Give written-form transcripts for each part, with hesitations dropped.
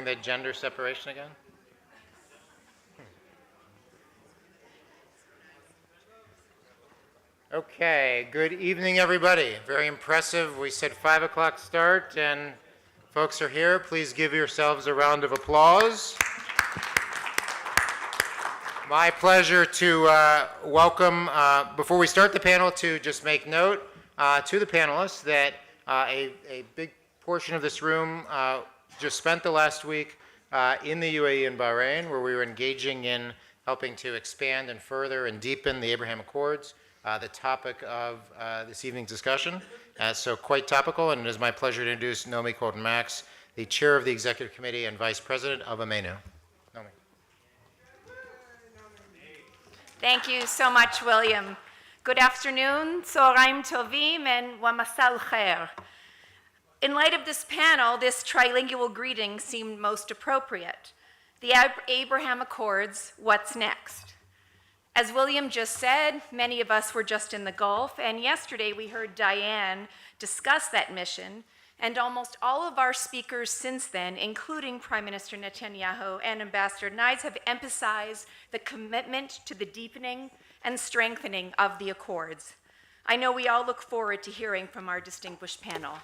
The gender separation again? Okay, good evening, everybody. Very impressive. We said 5 o'clock start, and folks are here. Please give yourselves a round of applause. My pleasure to welcome, before we start the panel, to just make note to the panelists that a big portion of this room just spent the last week in the UAE and Bahrain, where we were engaging in helping to expand and further and deepen the Abraham Accords, the topic of this evening's discussion. So quite topical, and it is my pleasure to introduce Naomi Colton-Max, the chair of the executive committee and vice president of AMENU. Naomi. Thank you so much, William. Good afternoon, Tzoraim Tovim, and Wamasal Khair. In light of this panel, this trilingual greeting seemed most appropriate. The Abraham Accords, what's next? As William just said, many of us were just in the Gulf, and yesterday we heard Diane discuss that mission, and almost all of our speakers since then, including Prime Minister Netanyahu and Ambassador Knights, have emphasized the commitment to the deepening and strengthening of the Accords. I know we all look forward to hearing from our distinguished panel.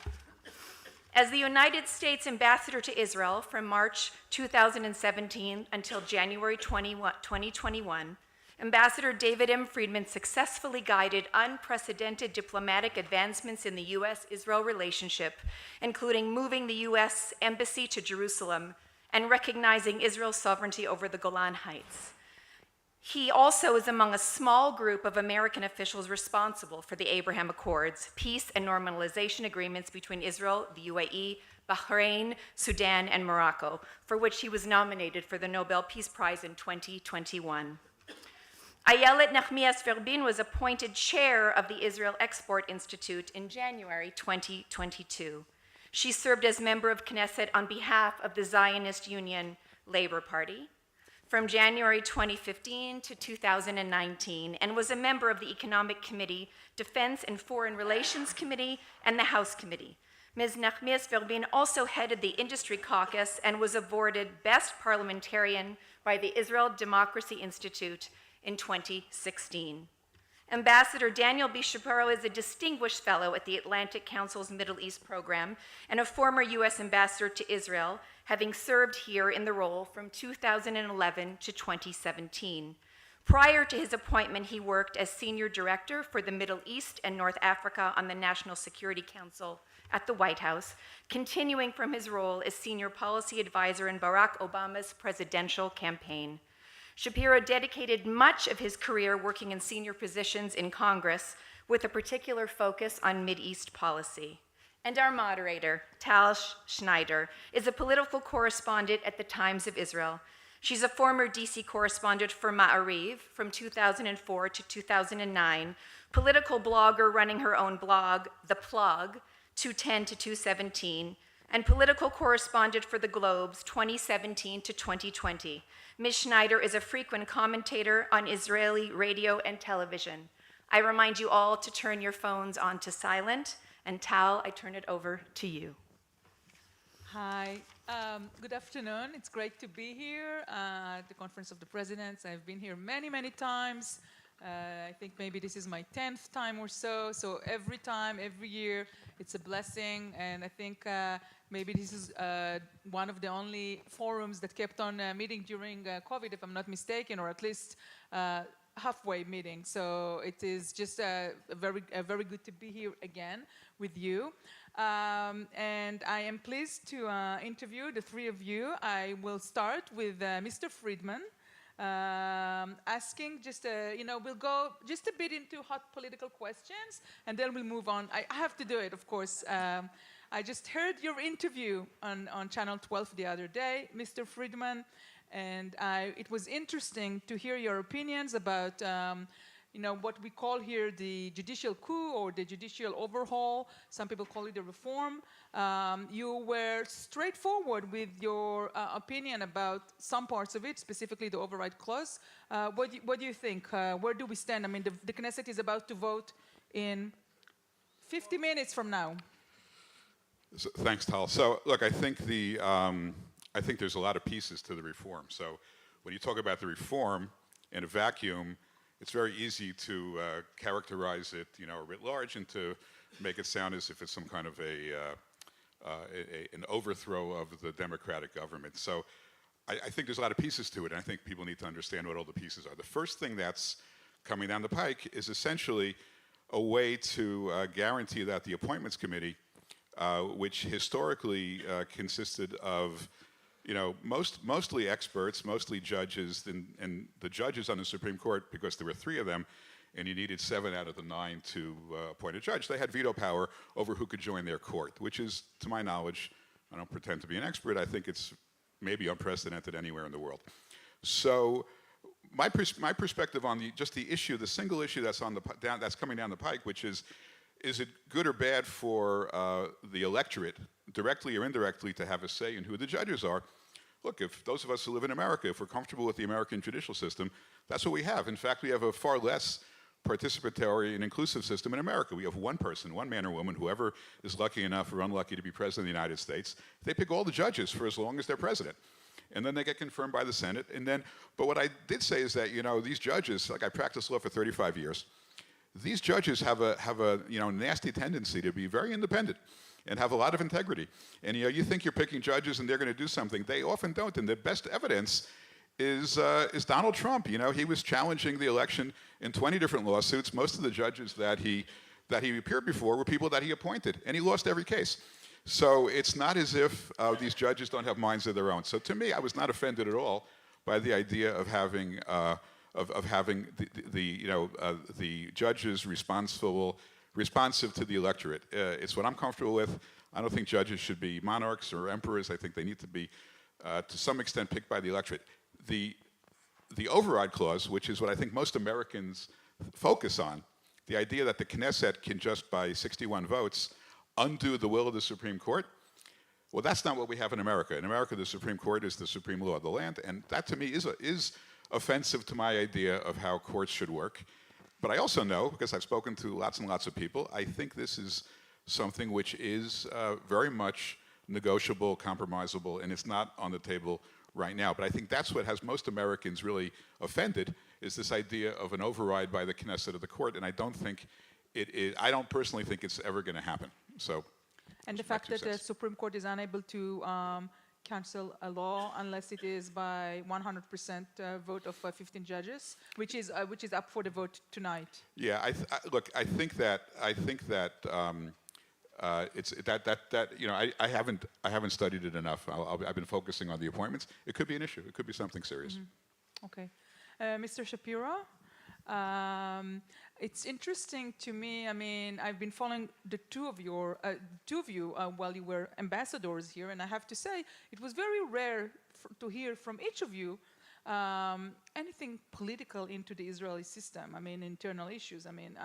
As the United States Ambassador to Israel from March 2017 until January 2021, Ambassador David M. Friedman successfully guided unprecedented diplomatic advancements in the U.S.-Israel relationship, including moving the U.S. Embassy to Jerusalem and recognizing Israel's sovereignty over the Golan Heights. He also is among a small group of American officials responsible for the Abraham Accords, peace and normalization agreements between Israel, the UAE, Bahrain, Sudan, and Morocco, for which he was nominated for the Nobel Peace Prize in 2021. Ayelet Nachmias Verbin was appointed chair of the Israel Export Institute in January 2022. She served as member of Knesset on behalf of the Zionist Union Labor Party from January 2015 to 2019, and was a member of the Economic Committee, Defense and Foreign Relations Committee, and the House Committee. Ms. Nachmias Verbin also headed the Industry Caucus and was awarded Best Parliamentarian by the Israel Democracy Institute in 2016. Ambassador Daniel B. Shapiro is a distinguished fellow at the Atlantic Council's Middle East program and a former U.S. ambassador to Israel, having served here in the role from 2011 to 2017. Prior to his appointment, he worked as senior director for the Middle East and North Africa on the National Security Council at the White House, continuing from his role as senior policy advisor in Barack Obama's presidential campaign. Shapiro dedicated much of his career working in senior positions in Congress with a particular focus on Mideast policy. And our moderator, Tal Schneider, is a political correspondent at the Times of Israel. She's a former DC correspondent for Ma'ariv from 2004 to 2009, political blogger running her own blog, The Plug, 210 to 217, and political correspondent for The Globes 2017 to 2020. Ms. Schneider is a frequent commentator on Israeli radio and television. I remind you all to turn your phones on to silent, and Tal, I turn it over to you. Hi, good afternoon. It's great to be here at the Conference of the Presidents. I've been here many, many times. I think maybe this is my 10th time or so. So every time, every year, it's a blessing. And I think maybe this is one of the only forums that kept on meeting during COVID, if I'm not mistaken, or at least halfway meeting. So it is just very good to be here again with you. And I am pleased to interview the three of you. I will start with Mr. Friedman. Asking just, we'll go just a bit into hot political questions, and then we'll move on. I have to do it, of course. I just heard your interview on Channel 12 the other day, Mr. Friedman, and it was interesting to hear your opinions about what we call here the judicial coup or the judicial overhaul. Some people call it a reform. You were straightforward with your opinion about some parts of it, specifically the override clause. What do you think? Where do we stand? I mean, the Knesset is about to vote in 50 minutes from now. So, thanks, Tal. So, look, I think I think there's a lot of pieces to the reform. So when you talk about the reform in a vacuum, it's very easy to characterize it, writ large, and to make it sound as if it's some kind of an overthrow of the democratic government. So I think there's a lot of pieces to it, and I think people need to understand what all the pieces are. The first thing that's coming down the pike is essentially a way to guarantee that the Appointments Committee, which historically consisted of mostly experts, mostly judges, and the judges on the Supreme Court, because there were 3 of them, and you needed 7 out of the 9 to appoint a judge, they had veto power over who could join their court, which is, to my knowledge, I don't pretend to be an expert, I think it's maybe unprecedented anywhere in the world. So my perspective on the issue, the single issue that's coming down the pike, which is it good or bad for the electorate, directly or indirectly, to have a say in who the judges are? Look, if those of us who live in America, if we're comfortable with the American judicial system, that's what we have. In fact, we have a far less participatory and inclusive system in America. We have one person, one man or woman, whoever is lucky enough or unlucky to be president of the United States. They pick all the judges for as long as they're president. And then they get confirmed by the Senate. But what I did say is that, these judges, like I practiced law for 35 years, these judges have a nasty tendency to be very independent and have a lot of integrity. And you think you're picking judges and they're going to do something. They often don't. And the best evidence is Donald Trump. He was challenging the election in 20 different lawsuits. Most of the judges that he appeared before were people that he appointed, and he lost every case. So it's not as if these judges don't have minds of their own. So to me, I was not offended at all by the idea of having the judges responsive to the electorate. It's what I'm comfortable with. I don't think judges should be monarchs or emperors. I think they need to be, to some extent, picked by the electorate. The override clause, which is what I think most Americans focus on, the idea that the Knesset can just by 61 votes undo the will of the Supreme Court, well, that's not what we have in America. In America, the Supreme Court is the supreme law of the land, and that to me is offensive to my idea of how courts should work. But I also know, because I've spoken to lots and lots of people, I think this is something which is very much negotiable, compromisable, and it's not on the table right now. But I think that's what has most Americans really offended, is this idea of an override by the Knesset of the court, and I don't personally think it's ever going to happen. So, and the fact that the Supreme Court is unable to cancel a law unless it is by 100% vote of 15 judges, which is up for the vote tonight. Yeah, look, I think that it's I haven't studied it enough. I've been focusing on the appointments. It could be an issue. It could be something serious. Mm-hmm. Okay, Mr. Shapiro. It's interesting to me. I mean, I've been following the two of you while you were ambassadors here, and I have to say it was very rare to hear from each of you anything political into the Israeli system. I mean, internal issues. I mean,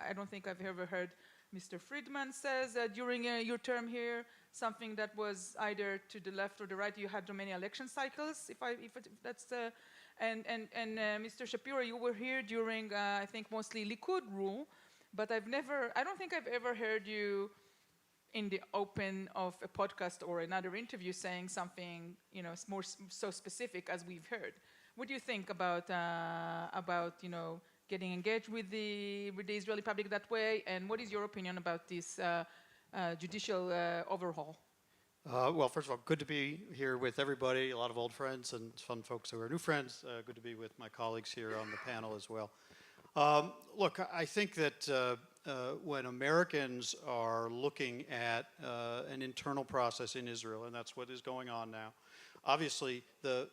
I don't think I've ever heard Mr. Friedman says during your term here something that was either to the left or the right. You had many election cycles, if that's the. And Mr. Shapiro, you were here during, I think, mostly Likud rule, but I don't think I've ever heard you in the open of a podcast or another interview saying something, more so specific as we've heard. What do you think about getting engaged with the Israeli public that way, and what is your opinion about this judicial overhaul? Well, first of all, good to be here with everybody, a lot of old friends and some folks who are new friends. Good to be with my colleagues here on the panel as well. Look, I think that when Americans are looking at an internal process in Israel, and that's what is going on now, obviously the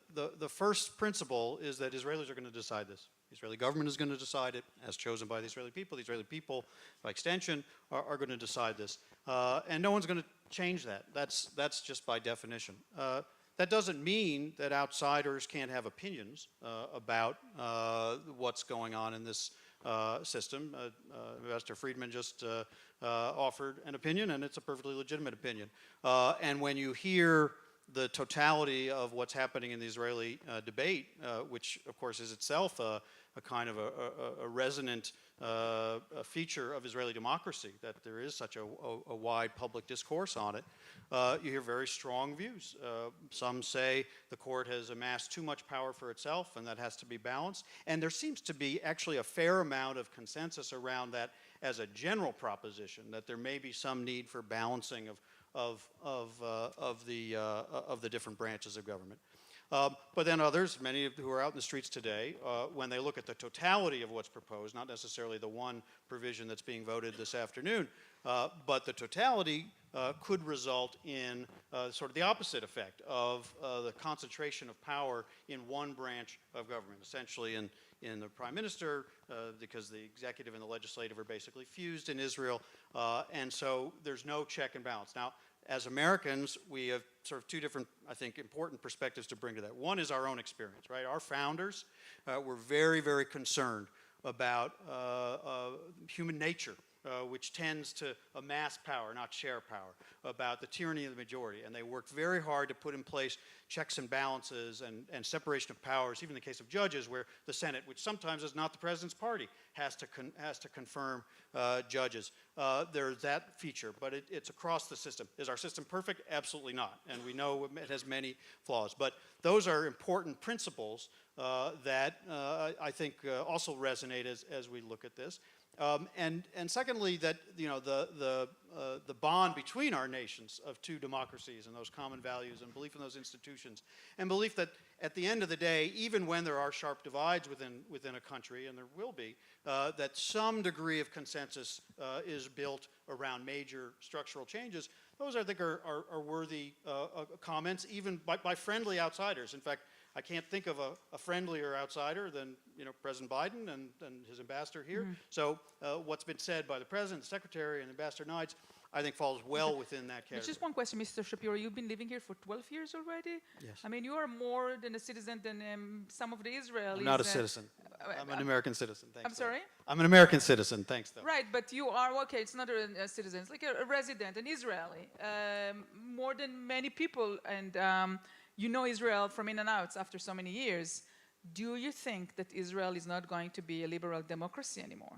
first principle is that Israelis are going to decide this. The Israeli government is going to decide it, as chosen by the Israeli people. The Israeli people, by extension, are going to decide this. And no one's going to change that. That's just by definition. That doesn't mean that outsiders can't have opinions about what's going on in this system. Ambassador Friedman just offered an opinion, and it's a perfectly legitimate opinion. And when you hear the totality of what's happening in the Israeli debate, which of course is itself a kind of a resonant feature of Israeli democracy, that there is such a wide public discourse on it, you hear very strong views. Some say the court has amassed too much power for itself and that has to be balanced. And there seems to be actually a fair amount of consensus around that as a general proposition, that there may be some need for balancing of the different branches of government. But then others, many who are out in the streets today, when they look at the totality of what's proposed, not necessarily the one provision that's being voted this afternoon, but the totality could result in sort of the opposite effect of the concentration of power in one branch of government, essentially in the prime minister, because the executive and the legislative are basically fused in Israel, and so there's no check and balance. Now, as Americans, we have sort of two different, I think, important perspectives to bring to that. One is our own experience, right? Our founders were very, very concerned about human nature, which tends to amass power, not share power, about the tyranny of the majority. And they worked very hard to put in place checks and balances and separation of powers, even in the case of judges, where the Senate, which sometimes is not the president's party, has to confirm judges. There's that feature, but it's across the system. Is our system perfect? Absolutely not. And we know it has many flaws. But those are important principles that I think also resonate as we look at this. And secondly, that the bond between our nations of two democracies and those common values and belief in those institutions, and belief that at the end of the day, even when there are sharp divides within a country, and there will be, that some degree of consensus is built around major structural changes. Those, I think, are worthy comments, even by friendly outsiders. In fact, I can't think of a friendlier outsider than President Biden and his ambassador here. So what's been said by the president, the secretary, and Ambassador Knights, I think falls well within that category. Just one question, Mr. Shapiro. You've been living here for 12 years already? Yes. I mean, you are more than a citizen than some of the Israelis. I'm not a citizen. I'm an American citizen. Thanks. I'm sorry? I'm an American citizen. Thanks, though. Right, but you are, okay, it's not a citizen. It's like a resident, an Israeli. More than many people, and you know Israel from in and out after so many years. Do you think that Israel is not going to be a liberal democracy anymore?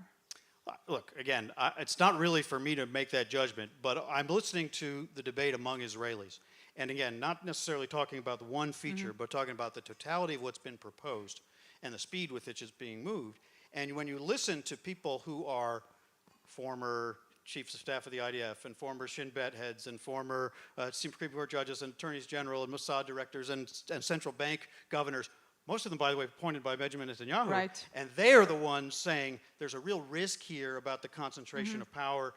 Look, again, it's not really for me to make that judgment, but I'm listening to the debate among Israelis. And again, not necessarily talking about the one feature, but talking about the totality of what's been proposed and the speed with which it's being moved. And when you listen to people who are former chiefs of staff of the IDF and former Shin Bet heads and former Supreme Court judges and attorneys general and Mossad directors and central bank governors, most of them, by the way, appointed by Benjamin Netanyahu. Right. And they are the ones saying there's a real risk here about the concentration of power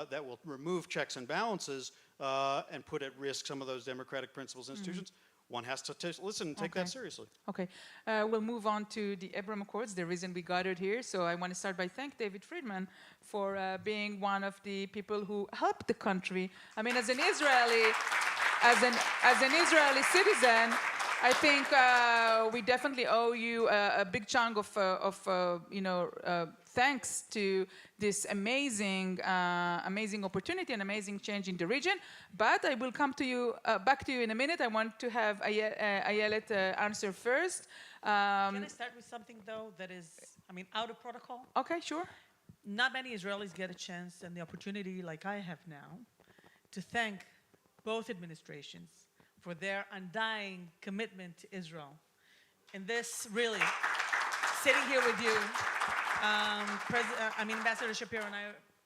that will remove checks and balances and put at risk some of those democratic principles and institutions. One has to listen and take that seriously. Okay, we'll move on to the Abraham Accords, the reason we gathered here. So I want to start by thanking David Friedman for being one of the people who helped the country. I mean, as an Israeli, as an Israeli citizen, I think we definitely owe you a big chunk of thanks to this amazing opportunity and amazing change in the region. But I will come to you back to you in a minute. I want to have Ayelet answer first. Can I start with something though that is, out of protocol? Okay, sure. Not many Israelis get a chance and the opportunity, like I have now, to thank both administrations for their undying commitment to Israel. And this really, sitting here with you, Ambassador Shapiro and I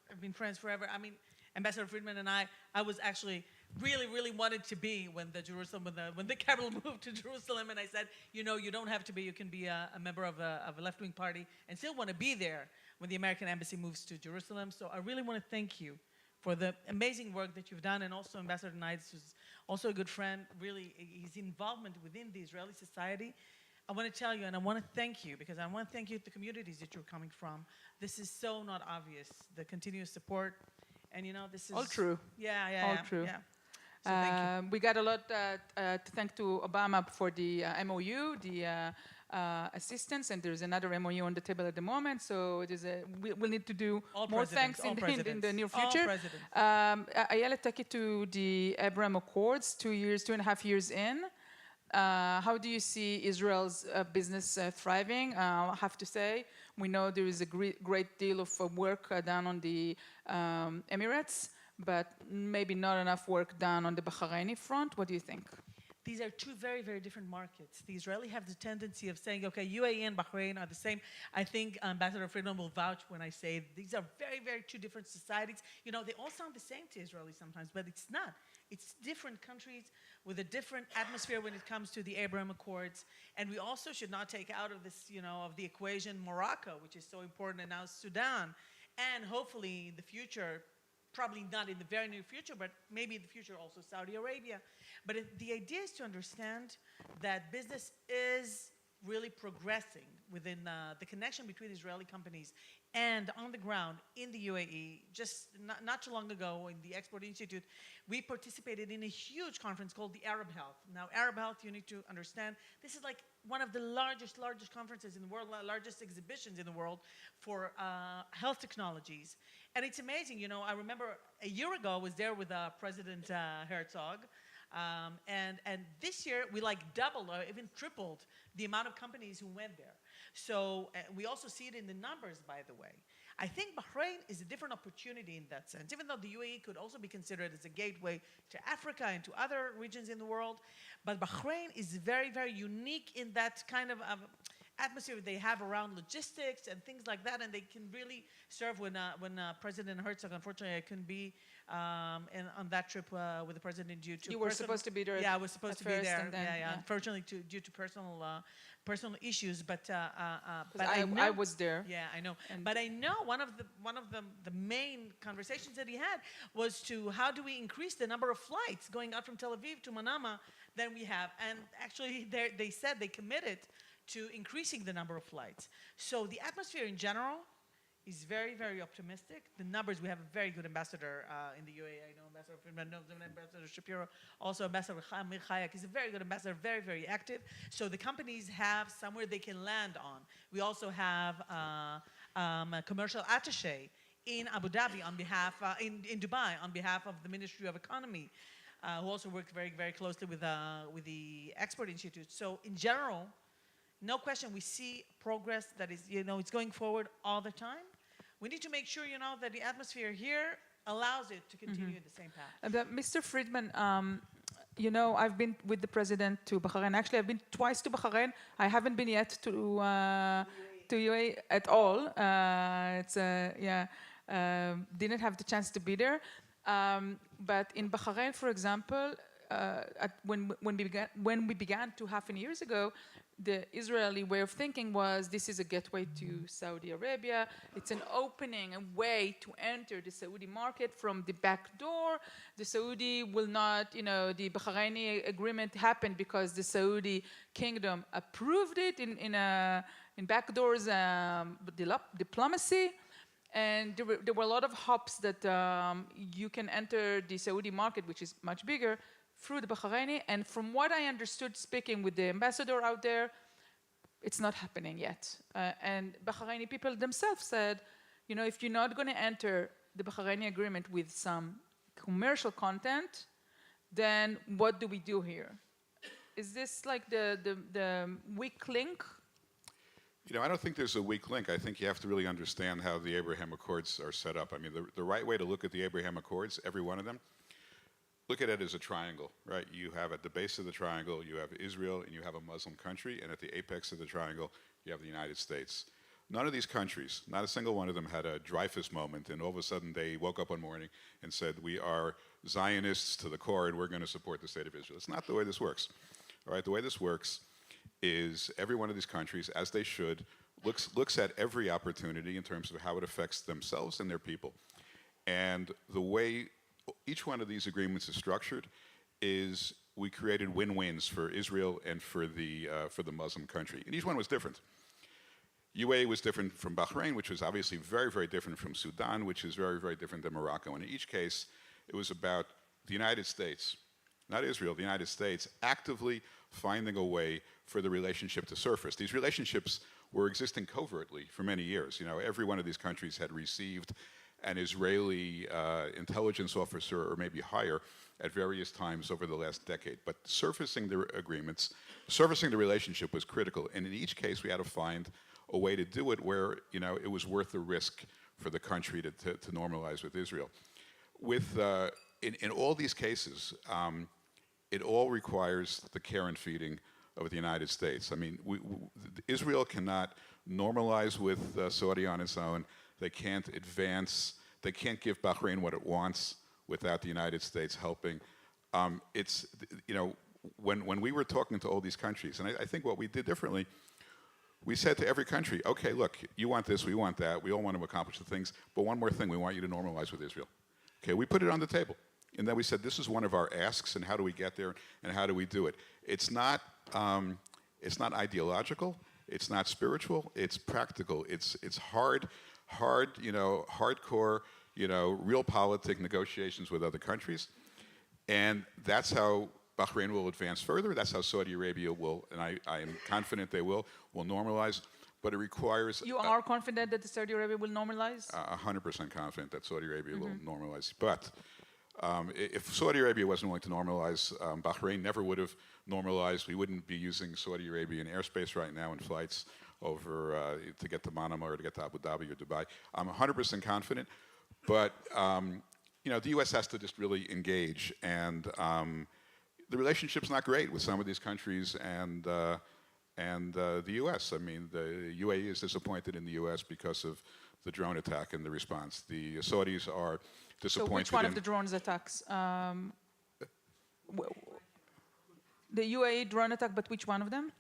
have been friends forever. Ambassador Friedman and I was actually really wanted to be when the capital moved to Jerusalem, and I said, you don't have to be, you can be a member of a left-wing party and still want to be there when the American embassy moves to Jerusalem. So I really want to thank you for the amazing work that you've done, and also Ambassador Knights, who's also a good friend, really his involvement within the Israeli society. I want to tell you, and I want to thank you, because I want to thank you to the communities that you're coming from. This is so not obvious, the continuous support, and this is... All true. Yeah. All true. Yeah. So thank you. We got a lot to thank to Obama for the MOU, the assistance, and there's another MOU on the table at the moment. So it is we'll need to do All more presidents, thanks in the near all future. presidents. Ayala, take it to the Abraham Accords, 2.5 years in. How do you see Israel's business thriving? I have to say, we know there is a great deal of work done on the Emirates, but maybe not enough work done on the Bahraini front. What do you think? These are two very, very different markets. The Israeli have the tendency of saying, okay, UAE and Bahrain are the same. I think Ambassador Friedman will vouch when I say these are very, very two different societies. You know, they all sound the same to Israelis sometimes, but it's not. It's different countries with a different atmosphere when it comes to the Abraham Accords. And we also should not take out of this, you know, of the equation Morocco, which is so important, and now Sudan. And hopefully in the future, probably not in the very near future, but maybe in the future also Saudi Arabia. But the idea is to understand that business is really progressing within the connection between Israeli companies and on the ground in the UAE. Just not too long ago in the Export Institute, we participated in a huge conference called the Arab Health. Now, Arab Health, you need to understand, this is like one of the largest conferences in the world, largest exhibitions in the world for health technologies. And it's amazing, you know, I remember a year ago I was there with President Herzog. And this year we like doubled or even tripled the amount of companies who went there. So we also see it in the numbers, by the way. I think Bahrain is a different opportunity in that sense, even though the UAE could also be considered as a gateway to Africa and to other regions in the world. But Bahrain is very, very unique in that kind of atmosphere they have around logistics and things like that, and they can really serve when President Herzog, unfortunately, I couldn't be on that trip with the president due to You were supposed to be there. Yeah, I was supposed to be there. And then, yeah. Unfortunately, due to personal issues, but I was there. Yeah, I know. But I know one of the main conversations that he had was to how do we increase the number of flights going out from Tel Aviv to Manama than we have, and actually they said they committed to increasing the number of flights. So the atmosphere in general is very, very optimistic. The numbers, we have a very good ambassador in the UAE. I know Ambassador Friedman knows him, Ambassador Shapiro. Also Ambassador Amir Hayek is a very good ambassador, very, very active. So the companies have somewhere they can land on. We also have a commercial attaché in Abu Dhabi on behalf, in Dubai on behalf of the Ministry of Economy, who also works very, very closely with the Export Institute. So in general, no question, we see progress that is, you know, it's going forward all the time. We need to make sure, you know, that the atmosphere here allows it to continue the same path. Mr. Friedman, you know, I've been with the president to Bahrain. Actually, I've been twice to Bahrain. I haven't been yet to UAE at all. Didn't have the chance to be there. But in Bahrain, for example, when we began 2.5 years ago, the Israeli way of thinking was this is a gateway to Saudi Arabia. It's an opening, a way to enter the Saudi market from the back door. The Saudi will not, you know, the Bahraini agreement happened because the Saudi kingdom approved it in backdoors diplomacy. And there were a lot of hopes that you can enter the Saudi market, which is much bigger, through the Bahraini. And from what I understood speaking with the ambassador out there, it's not happening yet. And Bahraini people themselves said, you know, if you're not going to enter the Bahraini agreement with some commercial content, then what do we do here? Is this like the weak link? You know, I don't think there's a weak link. I think you have to really understand how the Abraham Accords are set up. I mean, the right way to look at the Abraham Accords, every one of them, look at it as a triangle, right? You have at the base of the triangle, you have Israel and you have a Muslim country, and at the apex of the triangle, you have the United States. None of these countries, not a single one of them had a Dreyfus moment, and all of a sudden they woke up one morning and said, we are Zionists to the core and we're going to support the state of Israel. It's not the way this works. All right, the way this works is every one of these countries, as they should, looks at every opportunity in terms of how it affects themselves and their people. And the way each one of these agreements is structured is we created win-wins for Israel and for the Muslim country. And each one was different. UAE was different from Bahrain, which was obviously very, very different from Sudan, which is very, very different than Morocco. And in each case, it was about the United States, not Israel, the United States, actively finding a way for the relationship to surface. These relationships were existing covertly for many years. You know, every one of these countries had received an Israeli intelligence officer or maybe higher at various times over the last decade. But surfacing the agreements, surfacing the relationship was critical. And in each case, we had to find a way to do it where, you know, it was worth the risk for the country to normalize with Israel. In all these cases, it all requires the care and feeding of the United States. I mean, Israel cannot normalize with Saudi on its own. They can't advance. They can't give Bahrain what it wants without the United States helping. It's, you know, when we were talking to all these countries, and I think what we did differently, we said to every country, okay, look, you want this, we want that, we all want to accomplish the things, but one more thing, we want you to normalize with Israel. Okay, we put it on the table. And then we said, this is one of our asks, and how do we get there, and how do we do it? It's not ideological, it's not spiritual, it's practical, it's hard, you know, hardcore, you know, realpolitik negotiations with other countries. And that's how Bahrain will advance further. That's how Saudi Arabia will, and I am confident they will normalize. But it requires... You are confident that Saudi Arabia will normalize? 100% confident that Saudi Arabia will normalize. But if Saudi Arabia wasn't willing to normalize, Bahrain never would have normalized. We wouldn't be using Saudi Arabian airspace right now in flights over to get to Manama or to get to Abu Dhabi or Dubai. I'm 100% confident. But, you know, the U.S. has to just really engage. And the relationship's not great with some of these countries and the U.S. I mean, the UAE is disappointed in the U.S. because of the drone attack and the response. The Saudis are disappointed. So which one of the drones attacks? The UAE drone attack, but which one of them?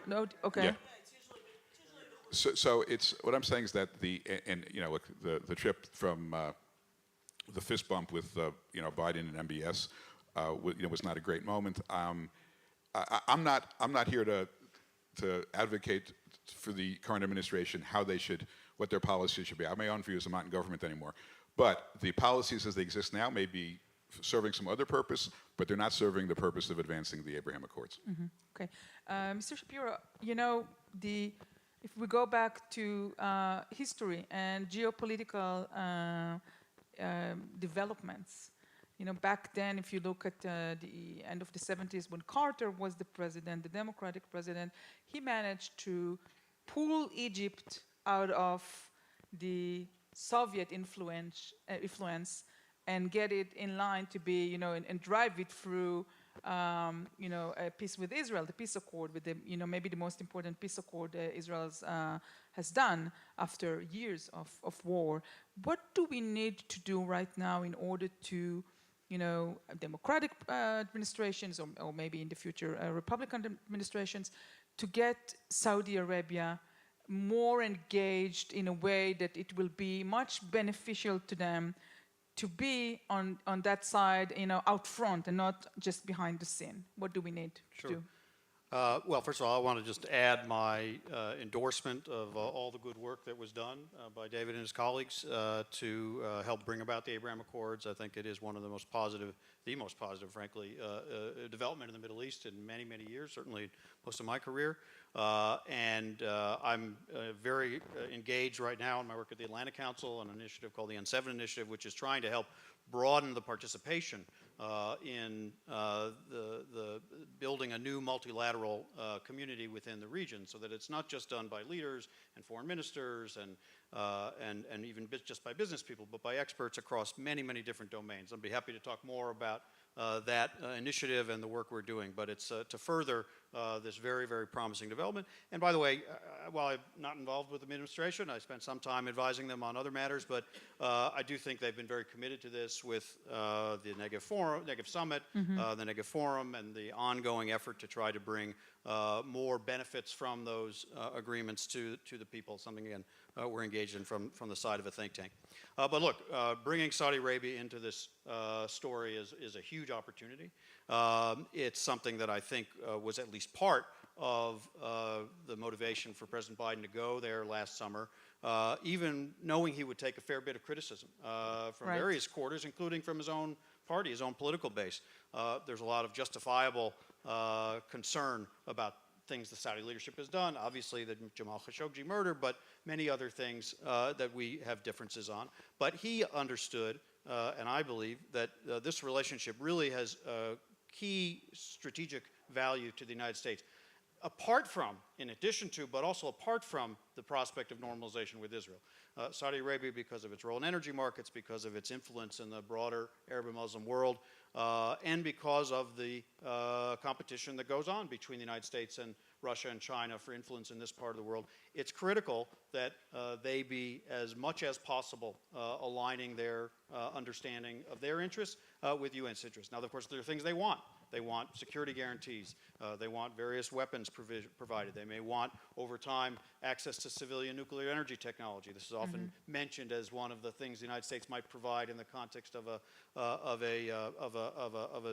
No, okay. Yeah. So it's what I'm saying is that you know, look, the trip from the fist bump with you know, Biden and MBS you know, was not a great moment. I'm not here to advocate for the current administration what their policies should be. I have my own views. I'm not in government anymore. But the policies as they exist now may be serving some other purpose, but they're not serving the purpose of advancing the Abraham Accords. Okay. Mr. Shapiro, you know, if we go back to history and geopolitical developments, you know, back then, if you look at the end of the 70s when Carter was the president, the Democratic president, he managed to pull Egypt out of the Soviet influence and get it in line to be, you know, and drive it through, you know, a peace with Israel, the peace accord, with the, you know, maybe the most important peace accord Israel has done after years of war. What do we need to do right now in order to, you know, democratic administrations or maybe in the future Republican administrations to get Saudi Arabia more engaged in a way that it will be much beneficial to them to be on that side, you know, out front and not just behind the scene? What do we need to do? Well, first of all, I want to just add my endorsement of all the good work that was done by David and his colleagues to help bring about the Abraham Accords. I think it is one of the most positive, frankly, development in the Middle East in many, many years, certainly most of my career. And I'm very engaged right now in my work at the Atlantic Council on an initiative called the N7 Initiative, which is trying to help broaden the participation in the building a new multilateral community within the region, so that it's not just done by leaders and foreign ministers and even just by business people, but by experts across many, many different domains. I'd be happy to talk more about that initiative and the work we're doing, but it's to further this very, very promising development. And by the way, while I'm not involved with the administration, I spent some time advising them on other matters, but I do think they've been very committed to this with the Negev Summit, the Negev Forum, and the ongoing effort to try to bring more benefits from those agreements to the people, something, again, we're engaged in from the side of a think tank. But look, bringing Saudi Arabia into this story is a huge opportunity. It's something that I think was at least part of the motivation for President Biden to go there last summer, even knowing he would take a fair bit of criticism from various quarters, including from his own party, his own political base. There's a lot of justifiable concern about things the Saudi leadership has done. Obviously, the Jamal Khashoggi murder, but many other things that we have differences on. But he understood, and I believe, that this relationship really has key strategic value to the United States. Apart from, in addition to, but also apart from the prospect of normalization with Israel. Saudi Arabia, because of its role in energy markets, because of its influence in the broader Arab and Muslim world, and because of the competition that goes on between the United States and Russia and China for influence in this part of the world, it's critical that they be as much as possible aligning their understanding of their interests with U.S. interests. Now, of course, there are things they want. They want security guarantees. They want various weapons provided. They may want, over time, access to civilian nuclear energy technology. This is often mentioned as one of the things the United States might provide in the context of a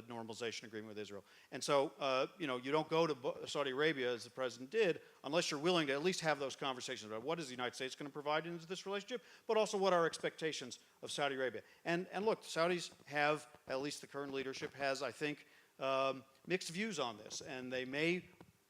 normalization agreement with Israel. And so, you don't go to Saudi Arabia, as the president did, unless you're willing to at least have those conversations about what is the United States going to provide into this relationship, but also what are our expectations of Saudi Arabia. And look, Saudis have, at least the current leadership has, I think, mixed views on this, and they may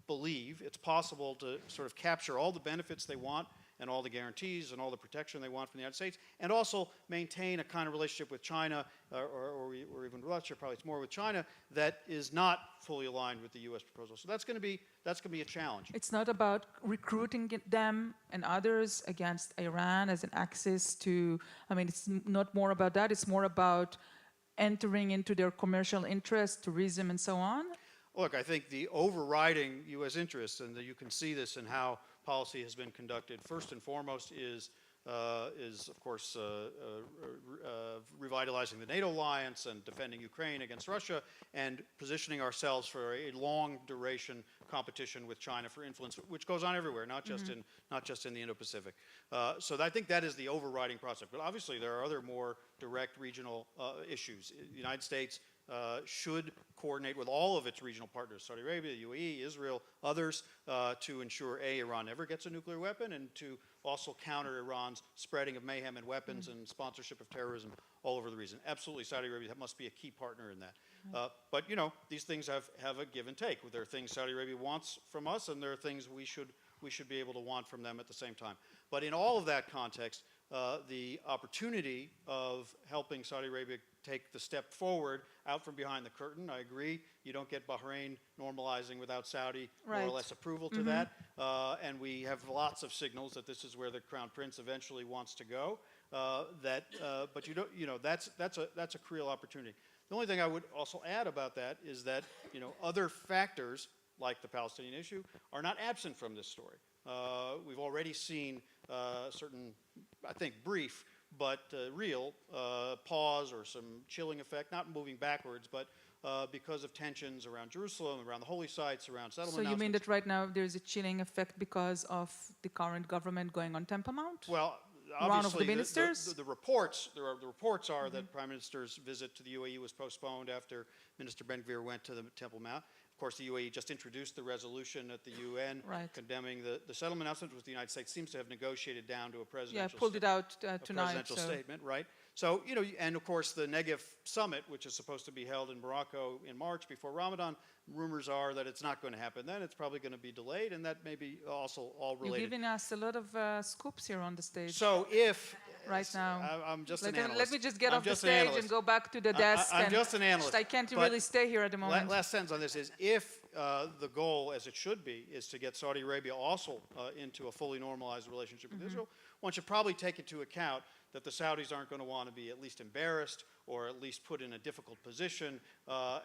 believe it's possible to sort of capture all the benefits they want and all the guarantees and all the protection they want from the United States, and also maintain a kind of relationship with China, or even Russia, probably it's more with China, that is not fully aligned with the U.S. proposal. So that's going to be a challenge. It's not about recruiting them and others against Iran as an axis to, it's not more about that, it's more about entering into their commercial interests, tourism, and so on? Look, I think the overriding U.S. interest, and you can see this in how policy has been conducted, first and foremost is of course, revitalizing the NATO alliance and defending Ukraine against Russia, and positioning ourselves for a long-duration competition with China for influence, which goes on everywhere, not just in the Indo-Pacific. So I think that is the overriding process. But obviously, there are other more direct regional issues. The United States should coordinate with all of its regional partners, Saudi Arabia, UAE, Israel, others, to ensure, A, Iran never gets a nuclear weapon, and to also counter Iran's spreading of mayhem and weapons and sponsorship of terrorism all over the region. Absolutely, Saudi Arabia must be a key partner in that. But, these things have a give and take. There are things Saudi Arabia wants from us, and there are things we should be able to want from them at the same time. But in all of that context, the opportunity of helping Saudi Arabia take the step forward out from behind the curtain. I agree. You don't get Bahrain normalizing without Saudi more or less approval to that. And we have lots of signals that this is where the Crown Prince eventually wants to go. But that's a real opportunity. The only thing I would also add about that is that other factors like the Palestinian issue are not absent from this story. We've already seen certain, I think, brief but real pause or some chilling effect, not moving backwards, but because of tensions around Jerusalem, around the holy sites, around settlement. So you mean that right now there's a chilling effect because of the current government going on Temple Mount? Well, One of the obviously, ministers? the reports are that Prime Minister's visit to the UAE was postponed after Minister Ben-Gvir went to the Temple Mount. Of course, the UAE just introduced the resolution at the UN condemning the settlement announcement, which the United States seems to have negotiated down to a presidential pulled it out tonight. presidential statement, right? So, and of course, the Negev summit, which is supposed to be held in Morocco in March before Ramadan, rumors are that it's not going to happen then. It's probably going to be delayed, and that may be also all related. You're giving us a lot of scoops here on the stage. So if... Right now. I'm just an analyst. Let me just get I'm off the just an stage analyst. and go back to the desk. I'm just an analyst. I can't But really stay here at the moment. Last sentence on this is, if the goal, as it should be, is to get Saudi Arabia also into a fully normalized relationship with Israel, one should probably take into account that the Saudis aren't going to want to be at least embarrassed or at least put in a difficult position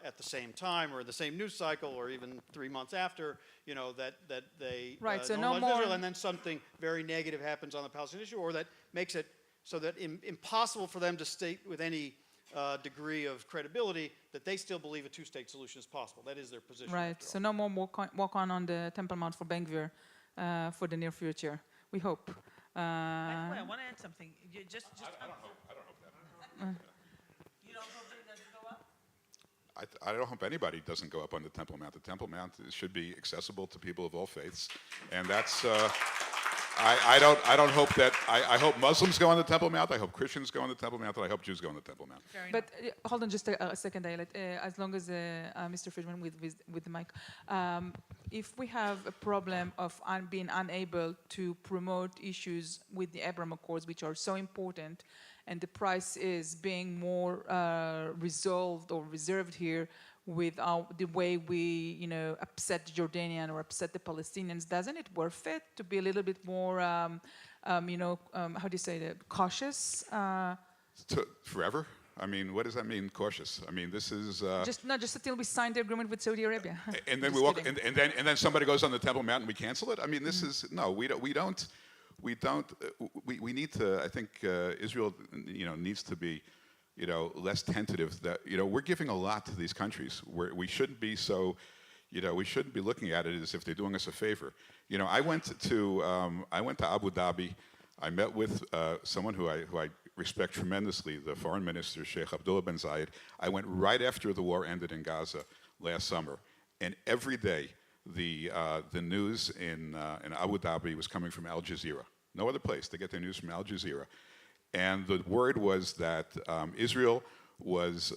at the same time or the same news cycle or even 3 months after, that they so no normalize more Israel, and then something very negative happens on the Palestinian issue, or that makes it so that impossible for them to state with any degree of credibility that they still believe a two-state solution is possible. That is their position. Right, so no more walk on the Temple Mount for Ben-Gvir for the near future, we hope. By the way, I want to add something. You just I don't hope that. You don't hope that doesn't go up? I don't hope anybody doesn't go up on the Temple Mount. The Temple Mount should be accessible to people of all faiths, and that's I don't hope that, I hope Muslims go on the Temple Mount, I hope Christians go on the Temple Mount, and I hope Jews go on the Temple Mount. Fair But hold on just a second, Ayelet. As long as Mr. Friedman with the mic, if we have a problem of being unable to promote issues with the Abraham Accords, which are so important, and the price is being more resolved or reserved here with the way we, upset the Jordanian or upset the Palestinians, doesn't it worth it to be a little bit more, how do you say that, cautious? Forever? I mean, what does that mean, cautious? I mean, this is... Just until we sign the agreement with Saudi Arabia. and then Just we walk, kidding. and then somebody goes on the Temple Mount and we cancel it? I mean, this is... No, we need to... I think Israel, needs to be... less tentative. That we're giving a lot to these countries. We shouldn't be so, we shouldn't be looking at it as if they're doing us a favor. I went to Abu Dhabi. I met with someone who I respect tremendously, the foreign minister, Sheikh Abdullah bin Zayed. I went right after the war ended in Gaza last summer, and every day the news in Abu Dhabi was coming from Al Jazeera. No other place. They get their news from Al Jazeera. And the word was that Israel was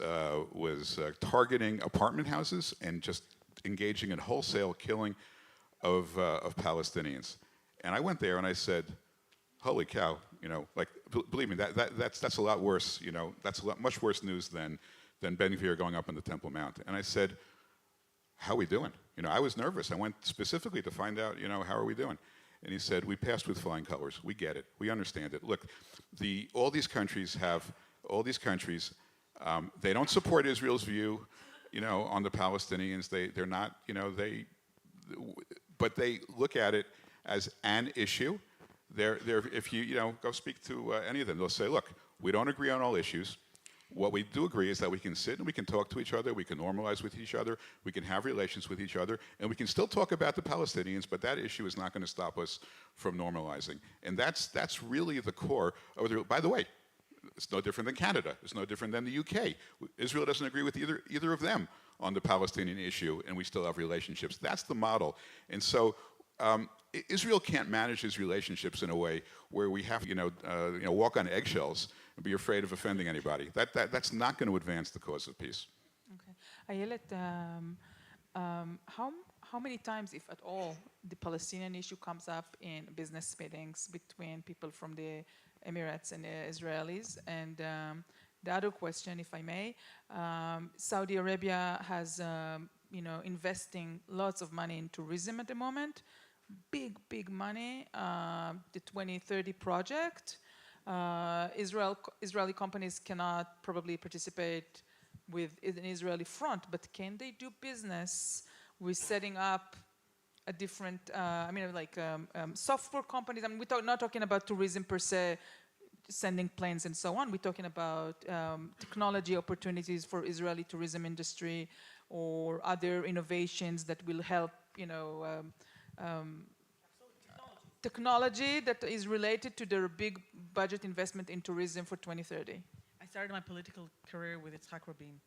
targeting apartment houses and just engaging in wholesale killing of Palestinians. And I went there and I said, "Holy cow! Believe me, that's a lot worse. That's a lot much worse news than Ben Gvir going up on the Temple Mount." And I said, "How are we doing?" I was nervous. I went specifically to find out, how are we doing? And he said, "We passed with flying colors. We get it. We understand it. Look, all these countries, they don't support Israel's view, on the Palestinians. They're not, but they look at it as an issue. If you, go speak to any of them, they'll say, look, we don't agree on all issues. What we do agree is that we can sit and we can talk to each other, we can normalize with each other, we can have relations with each other, and we can still talk about the Palestinians, but that issue is not going to stop us from normalizing." And that's really the core of by the way, it's no different than Canada. It's no different than the UK. Israel doesn't agree with either of them on the Palestinian issue, and we still have relationships. That's the model. And so Israel can't manage its relationships in a way where we have, walk on eggshells and be afraid of offending anybody. That's not going to advance the cause of peace. Okay. Ayelet, how many times, if at all, the Palestinian issue comes up in business meetings between people from the Emirates and the Israelis? And the other question, if I may, Saudi Arabia has, investing lots of money in tourism at the moment. Big money, the 2030 project. Israeli companies cannot probably participate with an Israeli front, but can they do business with setting up a different, software companies? I mean, we're not talking about tourism per se, sending planes and so on. We're talking about technology opportunities for Israeli tourism industry or other innovations that will help, technology that is related to their big budget investment in tourism for 2030. I started my political career with Yitzhak Rabin,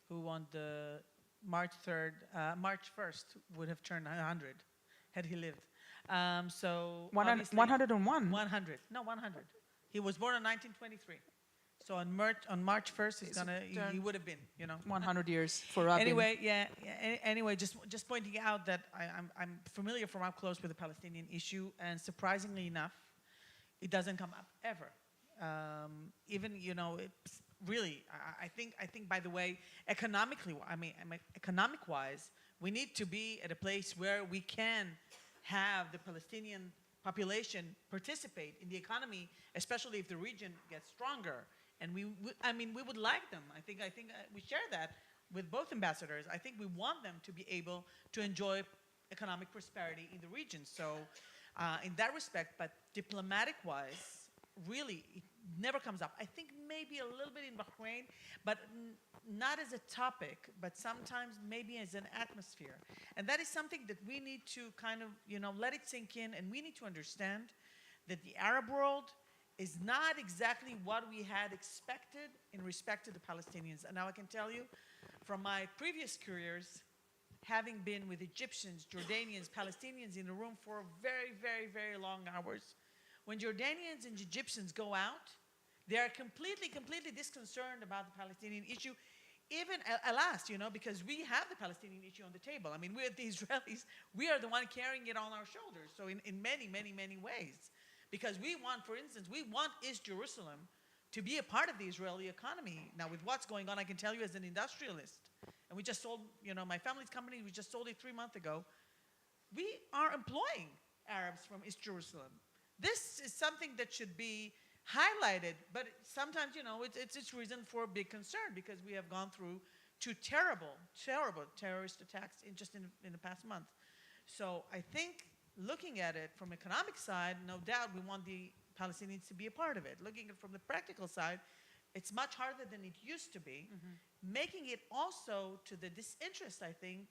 who won the March 1st would have turned 100 had he lived. So 101. 100. No, 100. He was born in 1923. So on March 1st, he would have been, 100 years for Rabin. Anyway, Anyway, just pointing out that I'm familiar from up close with the Palestinian issue, and surprisingly enough, it doesn't come up ever. Even it's really, I think by the way, economic-wise, we need to be at a place where we can have the Palestinian population participate in the economy, especially if the region gets stronger. And we would like them. I think we share that with both ambassadors. I think we want them to be able to enjoy economic prosperity in the region. So, in that respect, but diplomatic-wise, really, it never comes up. I think maybe a little bit in Bahrain, but not as a topic, but sometimes maybe as an atmosphere. And that is something that we need to kind of, let it sink in, and we need to understand that the Arab world is not exactly what we had expected in respect to the Palestinians. And now I can tell you, from my previous careers, having been with Egyptians, Jordanians, Palestinians in a room for very, very, very long hours, when Jordanians and Egyptians go out, they are completely, completely disconcerted about the Palestinian issue. Even alas, because we have the Palestinian issue on the table. I mean, we're the Israelis. We are the one carrying it on our shoulders. So in many, many, many ways. Because we want, for instance, we want East Jerusalem to be a part of the Israeli economy. Now, with what's going on, I can tell you as an industrialist, and we just sold, my family's company, we just sold it 3 months ago. We are employing Arabs from East Jerusalem. This is something that should be highlighted, but sometimes, it's reason for big concern because we have gone through 2 terrible, terrible terrorist attacks in the past month. So I think looking at it from economic side, no doubt we want the Palestinians to be a part of it. Looking at it from the practical side, it's much harder than it used to be, making it also to the disinterest, I think,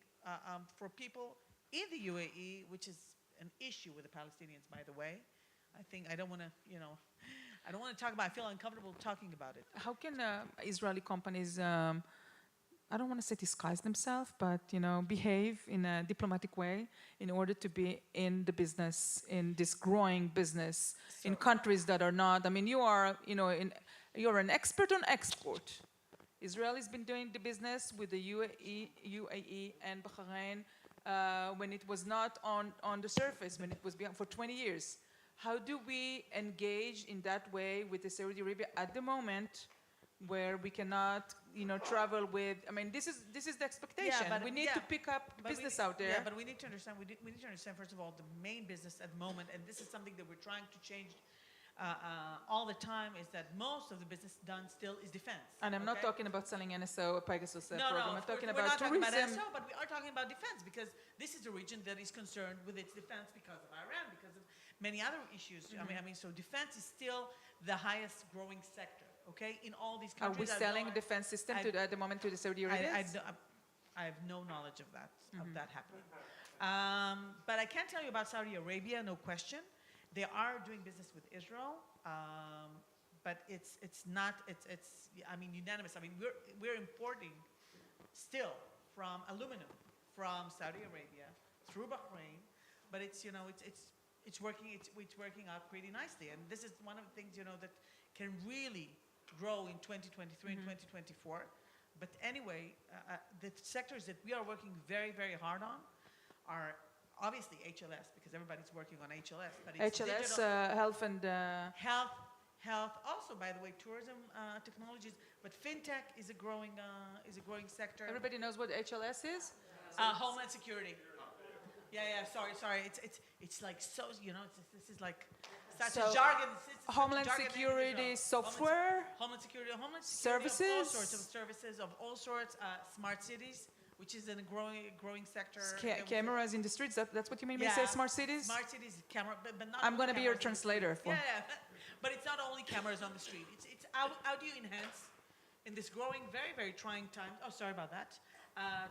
for people in the UAE, which is an issue with the Palestinians, by the way. I think I don't want to, I don't want to talk about it. I feel uncomfortable talking about it. How can Israeli companies, I don't want to say disguise themselves, but behave in a diplomatic way in order to be in the business, in this growing business, in countries that are not? I mean, you are, you're an expert on export. Israel's been doing the business with the UAE and Bahrain when it was not on the surface, when it was behind for 20 years. How do we engage in that way with the Saudi Arabia at the moment where we cannot, travel with? I mean, this is the expectation. We need to pick up business out there. Yeah, but we need to understand. We need to understand first of all the main business at the moment, and this is something that we're trying to change all the time. Is that most of the business done still is defense. And I'm not talking about selling NSO or Pegasus program. I'm talking we're about not tourism. talking about NSO, but we are talking about defense because this is a region that is concerned with its defense because of Iran, because of many other issues. I mean, so defense is still the highest growing sector. Okay, in all these Are countries. we selling defense system at the moment to the Saudi Arabians? I have no knowledge of that happening. But I can tell you about Saudi Arabia, no question. They are doing business with Israel, but it's unanimous. I mean, we're importing still from aluminum from Saudi Arabia through Bahrain, but it's working out pretty nicely. And this is one of the things that can really grow in 2023 and 2024. But anyway, the sectors that we are working very, very hard on are obviously HLS, because everybody's working on HLS. But it's HLS, digital, health and... health. Also, by the way, tourism technologies. But fintech is a growing sector. Everybody knows what HLS is? Homeland Security. Yeah. Sorry. It's like so. This is like such a jargon. Homeland Security software. Homeland Security services. Services of all sorts. Smart cities, which is a growing sector. Cameras in the streets. That's what you mean when you say smart cities? Smart cities, camera, but not. I'm going to be your translator. Yeah. But it's not only cameras on the street. It's how do you enhance in this growing, very, very trying times? Oh, sorry about that.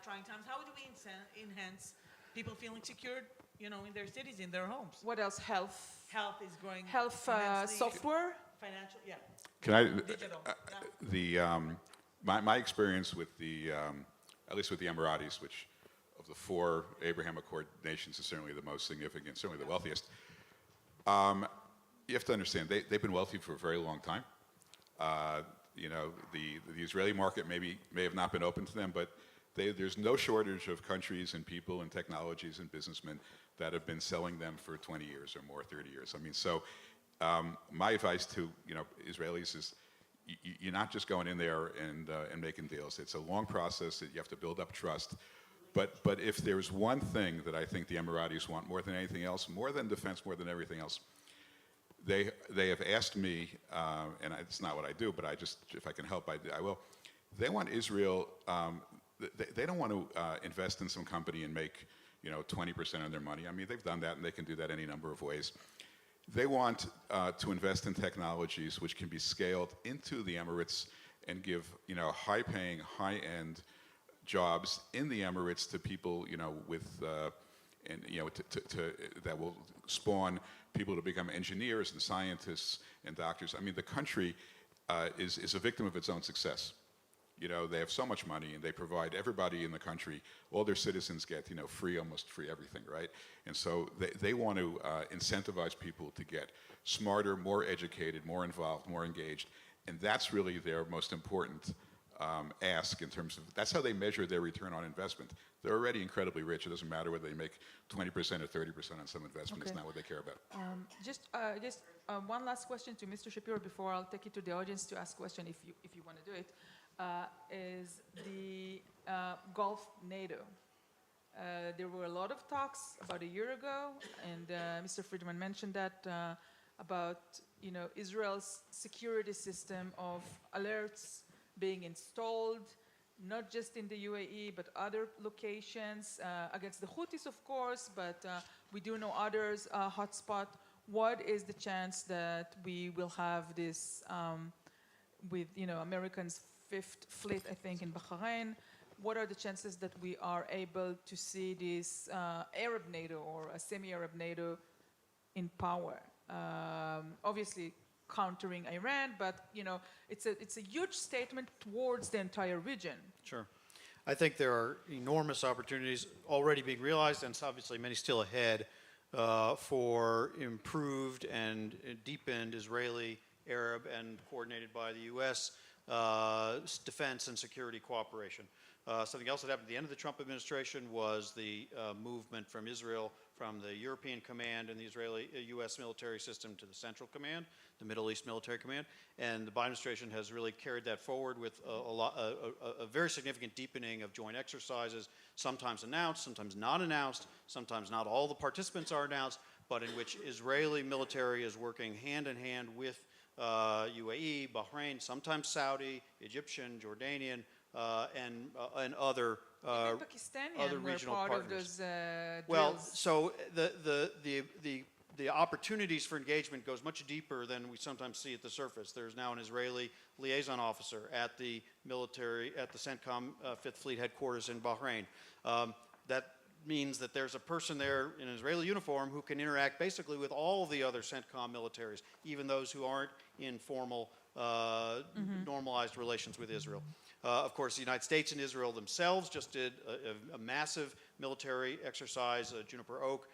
Trying times. How do we enhance people feeling secured, in their cities, in their homes? What else? Health. Health is growing. Health software. Financial, yeah. Can I? Digital. My experience with at least with the Emiratis, which of the 4 Abraham Accord nations is certainly the most significant, certainly the wealthiest. You have to understand they've been wealthy for a very long time. The Israeli market may have not been open to them, but there's no shortage of countries and people and technologies and businessmen that have been selling them for 20 years or more, 30 years. I mean, so my advice to Israelis is you're not just going in there and making deals. It's a long process that you have to build up trust. But if there's one thing that I think the Emiratis want more than anything else, more than defense, more than everything else, they have asked me, and it's not what I do, but if I can help, I will. They want Israel. They don't want to invest in some company and make 20% of their money. I mean, they've done that, and they can do that any number of ways. They want to invest in technologies which can be scaled into the Emirates and give high-paying, high-end jobs in the Emirates to people with that will spawn people to become engineers and scientists and doctors. I mean, the country is a victim of its own success. You know, they have so much money and they provide everybody in the country, all their citizens get, you know, free, almost free everything, right? And so they want to incentivize people to get smarter, more educated, more involved, more engaged. And that's really their most important ask in terms of, that's how they measure their return on investment. They're already incredibly rich. It doesn't matter whether they make 20% or 30% on some investment. Okay. It's not what they care about. Just one last question to Mr. Shapiro before I'll take it to the audience to ask question if you want to do it. Is the Gulf NATO. There were a lot of talks about a year ago, and Mr. Friedman mentioned that about Israel's security system of alerts being installed, not just in the UAE but other locations against the Houthis, of course, but we do know others hotspot. What is the chance that we will have this with Americans' Fifth Fleet, I think, in Bahrain? What are the chances that we are able to see this Arab NATO or a semi-Arab NATO in power? Obviously countering Iran, but it's a huge statement towards the entire region. Sure. I think there are enormous opportunities already being realized, and obviously many still ahead, for improved and deepened Israeli, Arab, and coordinated by the U.S. Defense and security cooperation. Something else that happened at the end of the Trump administration was the movement from Israel from the European Command and the Israeli U.S. military system to the Central Command, the Middle East Military Command. And the Biden administration has really carried that forward with a very significant deepening of joint exercises, sometimes announced, sometimes not announced, sometimes not all the participants are announced, but in which Israeli military is working hand in hand with UAE, Bahrain, sometimes Saudi, Egyptian, Jordanian, and other Even Pakistani other were regional part partners. of those Well, drills. so the opportunities for engagement goes much deeper than we sometimes see at the surface. There's now an Israeli liaison officer at the CENTCOM Fifth Fleet headquarters in Bahrain. That means that there's a person there in an Israeli uniform who can interact basically with all the other CENTCOM militaries, even those who aren't in formal, normalized relations with Israel. Of course, the United States and Israel themselves just did a massive military exercise, Juniper Oak,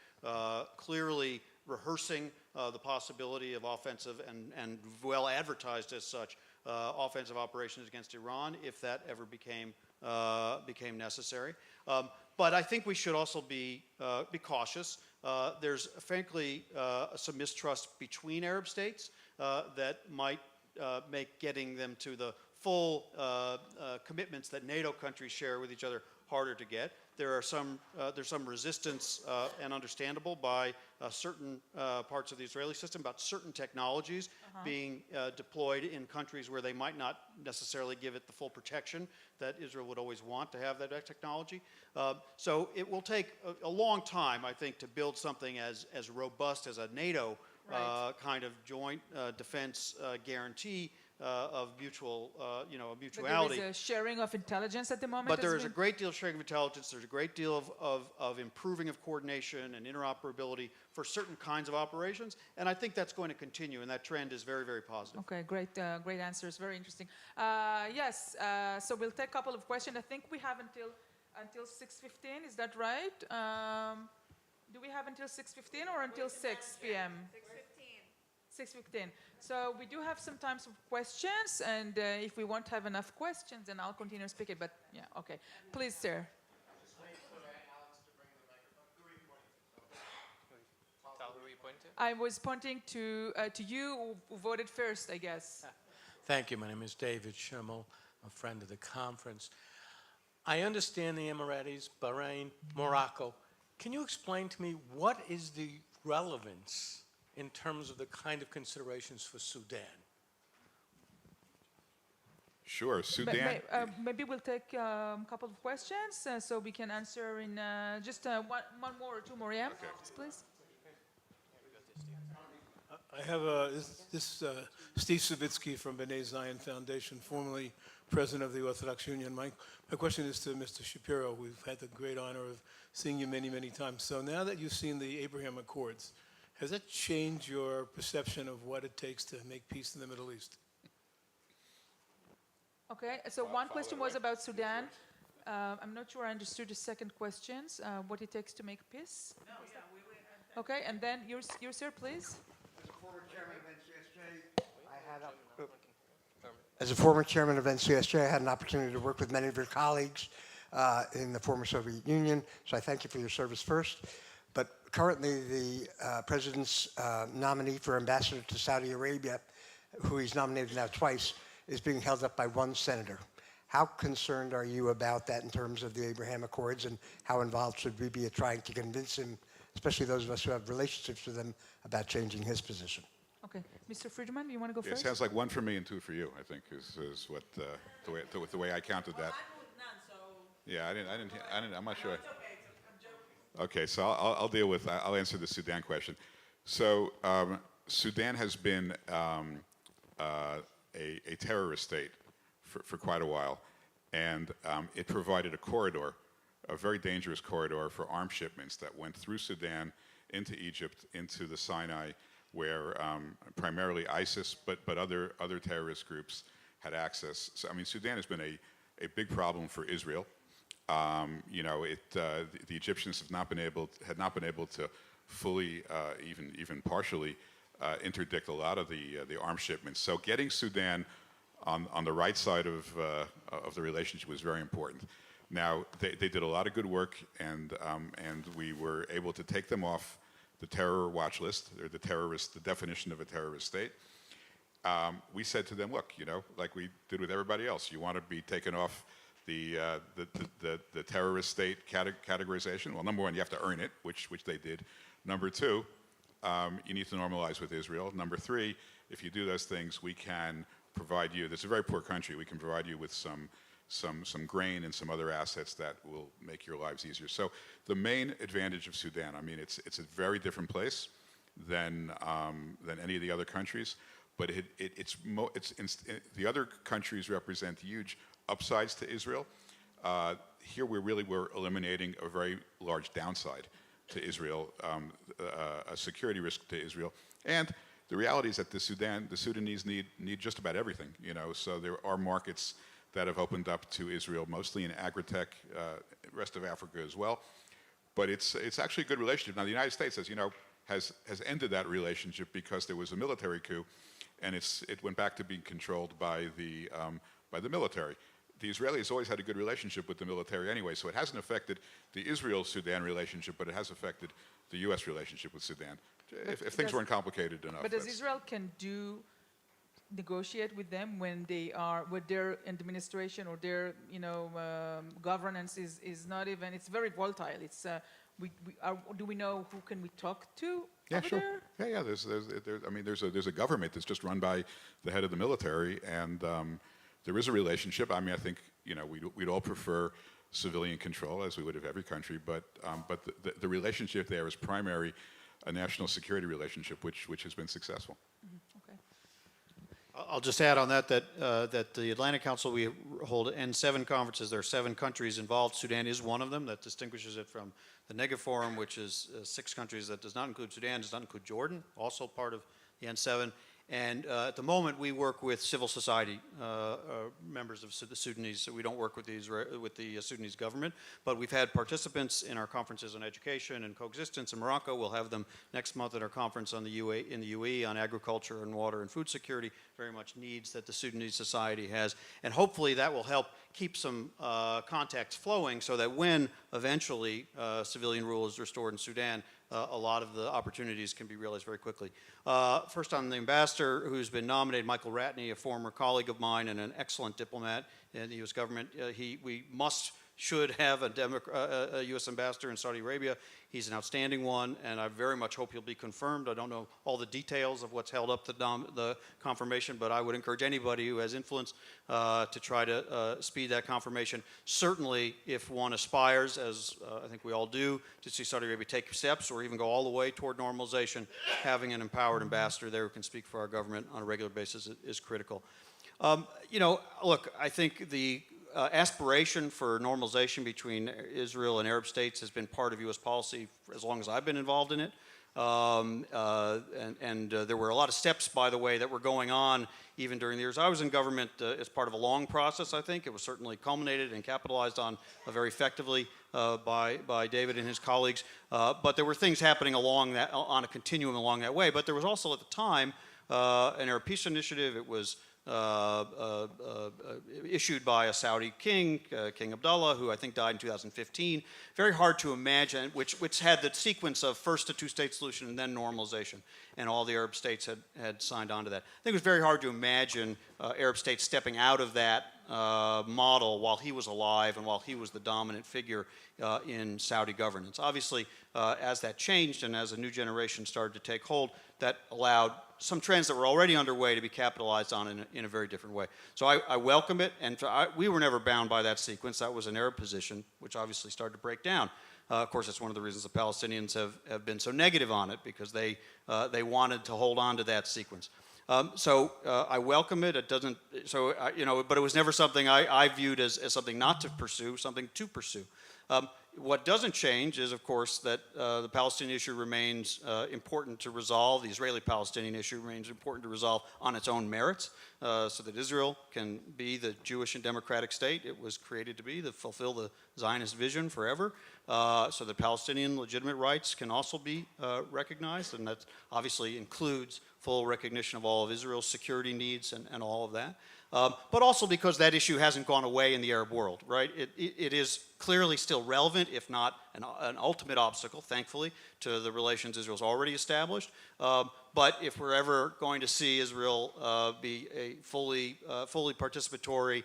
clearly rehearsing the possibility of offensive and well advertised as such offensive operations against Iran if that ever became necessary. But I think we should also be cautious. There's frankly some mistrust between Arab states that might make getting them to the full commitments that NATO countries share with each other harder to get. There's some resistance, and understandable, by certain parts of the Israeli system about certain technologies being deployed in countries where they might not necessarily give it the full protection that Israel would always want to have that technology. So it will take a long time, I think, to build something as robust as a NATO kind of joint defense guarantee of mutual, mutuality. But there is a sharing of intelligence at the moment. But there is a great deal of sharing of intelligence. There's a great deal of improving of coordination and interoperability for certain kinds of operations. And I think that's going to continue, and that trend is very, very positive. Okay, great answers. Very interesting. Yes, so we'll take a couple of questions. I think we have until 6:15. Is that right? Do we have until 6:15 or until 6 p.m.? 6:15. So we do have some time for questions, and if we won't have enough questions, then I'll continue speaking. But yeah, okay. Please, sir. I was pointing to you who voted first, I guess. Thank you. My name is David Schimmel, a friend of the conference. I understand the Emiratis, Bahrain, Morocco. Can you explain to me what is the relevance in terms of the kind of considerations for Sudan? Sure, Sudan. Maybe we'll take a couple of questions so we can answer in just one more or two more, yeah? Please. I have Steve Savitsky from B'nai Zion Foundation, formerly president of the Orthodox Union. My question is to Mr. Shapiro. We've had the great honor of seeing you many, many times. So now that you've seen the Abraham Accords, has that changed your perception of what it takes to make peace in the Middle East? Okay, so one question was about Sudan. I'm not sure I understood the second question, what it takes to make peace. Okay, and then yours, sir, please. As a former chairman of NCSJ, I had an opportunity to work with many of your colleagues in the former Soviet Union, so I thank you for your service first. But currently, the president's nominee for ambassador to Saudi Arabia, who he's nominated now twice, is being held up by one senator. How concerned are you about that in terms of the Abraham Accords, and how involved should we be at trying to convince him, especially those of us who have relationships with him, about changing his position? Okay, Mr. Friedman, do you want to go Yeah, it first? sounds like one for me and two for you, I think, is what the way I counted that. Yeah, I'm not sure. Okay, so I'll answer the Sudan question. So Sudan has been a terrorist state for quite a while, and it provided a corridor, a very dangerous corridor for arms shipments that went through Sudan into Egypt, into the Sinai, where primarily ISIS, but other terrorist groups had access. So I mean, Sudan has been a big problem for Israel. You know, the Egyptians had not been able to fully, even partially, interdict a lot of the arms shipments. So getting Sudan on the right side of the relationship was very important. Now they did a lot of good work, and we were able to take them off the terror watch list, or the definition of a terrorist state. We said to them, look, you know, like we did with everybody else, you want to be taken off the terrorist state categorization? Well, number one, you have to earn it, which they did. Number two, you need to normalize with Israel. Number three, if you do those things, we can provide you, this is a very poor country, we can provide you with some grain and some other assets that will make your lives easier. So the main advantage of Sudan, I mean, it's a very different place than any of the other countries, but the other countries represent huge upsides to Israel. Here we're eliminating a very large downside to Israel, a security risk to Israel, and the reality is that the Sudanese need just about everything, you know. So there are markets that have opened up to Israel, mostly in agri-tech, rest of Africa as well. But it's actually a good relationship. Now the United States, as you know, has ended that relationship because there was a military coup, and it went back to being controlled by the military. The Israelis always had a good relationship with the military anyway, so it hasn't affected the Israel-Sudan relationship, but it has affected the U.S. relationship with Sudan. If things weren't complicated enough. But does Israel can negotiate with them when they are, with their administration or their, you know, governance is not even, it's very volatile. It's, do we know who can we talk to? Yeah, sure. There? Yeah. There's a government that's just run by the head of the military, and there is a relationship. I mean, I think, you know, we'd all prefer civilian control, as we would of every country, but the relationship there is primary a national security relationship, which has been successful. Okay. I'll just add on that the Atlantic Council, we hold N7 conferences. There are 7 countries involved. Sudan is one of them. That distinguishes it from the Negev Forum, which is 6 countries that does not include Sudan, does not include Jordan, also part of the N7. And at the moment, we work with civil society members of the Sudanese. So we don't work with the Sudanese government, but we've had participants in our conferences on education and coexistence in Morocco. We'll have them next month at our conference in the UAE on agriculture and water and food security. Very much needs that the Sudanese society has, and hopefully that will help keep some contacts flowing, so that when eventually civilian rule is restored in Sudan, a lot of the opportunities can be realized very quickly. First on the ambassador who's been nominated, Michael Ratney, a former colleague of mine and an excellent diplomat in the U.S. government. We should have a U.S. ambassador in Saudi Arabia. He's an outstanding one, and I very much hope he'll be confirmed. I don't know all the details of what's held up the confirmation, but I would encourage anybody who has influence to try to speed that confirmation. Certainly, if one aspires, as I think we all do, to see Saudi Arabia take steps or even go all the way toward normalization, having an empowered ambassador there who can speak for our government on a regular basis is critical. You know, look, I think the aspiration for normalization between Israel and Arab states has been part of U.S. policy for as long as I've been involved in it. There were a lot of steps, by the way, that were going on even during the years I was in government as part of a long process, I think. It was certainly culminated and capitalized on very effectively by David and his colleagues. But there were things happening along that, on a continuum along that way. But there was also at the time an Arab Peace Initiative. It was issued by a Saudi king, King Abdullah, who I think died in 2015. Very hard to imagine, which had the sequence of first a two-state solution and then normalization, and all the Arab states had signed on to that. I think it was very hard to imagine Arab states stepping out of that model while he was alive and while he was the dominant figure in Saudi governance. Obviously, as that changed and as a new generation started to take hold, that allowed some trends that were already underway to be capitalized on in a very different way. So I welcome it, and we were never bound by that sequence. That was an Arab position, which obviously started to break down. Of course, that's one of the reasons the Palestinians have been so negative on it, because they wanted to hold on to that sequence. I welcome it. It doesn't, but it was never something I viewed as something not to pursue, something to pursue. What doesn't change is, of course, that the Palestinian issue remains important to resolve. The Israeli-Palestinian issue remains important to resolve on its own merits, so that Israel can be the Jewish and democratic state it was created to be, to fulfill the Zionist vision forever, so that Palestinian legitimate rights can also be recognized, and that obviously includes full recognition of all of Israel's security needs and all of that. But also because that issue hasn't gone away in the Arab world, right? It is clearly still relevant, if not an ultimate obstacle, thankfully, to the relations Israel's already established. But if we're ever going to see Israel be a fully participatory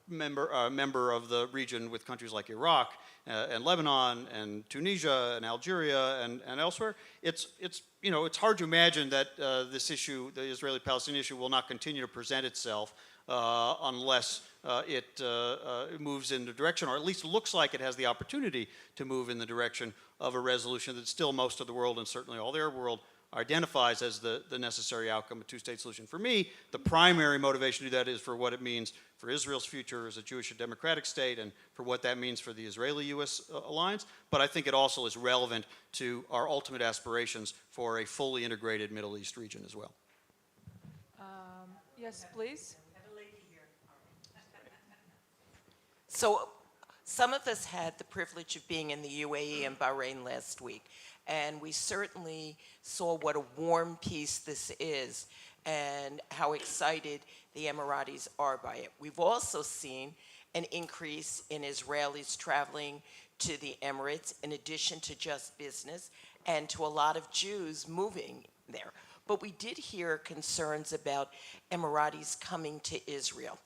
member of the region with countries like Iraq and Lebanon and Tunisia and Algeria and elsewhere, it's hard to imagine that this issue, the Israeli-Palestinian issue, will not continue to present itself unless it moves in the direction, or at least looks like it has the opportunity to move in the direction of a resolution that still most of the world, and certainly all the Arab world, identifies as the necessary outcome, a two-state solution. For me, the primary motivation to do that is for what it means for Israel's future as a Jewish and democratic state, and for what that means for the Israeli-U.S. alliance. But I think it also is relevant to our ultimate aspirations for a fully integrated Middle East region as well. Yes, please. So some of us had the privilege of being in the UAE and Bahrain last week, and we certainly saw what a warm peace this is and how excited the Emiratis are by it. We've also seen an increase in Israelis traveling to the Emirates, in addition to just business, and to a lot of Jews moving there. But we did hear concerns about Emiratis coming to Israel,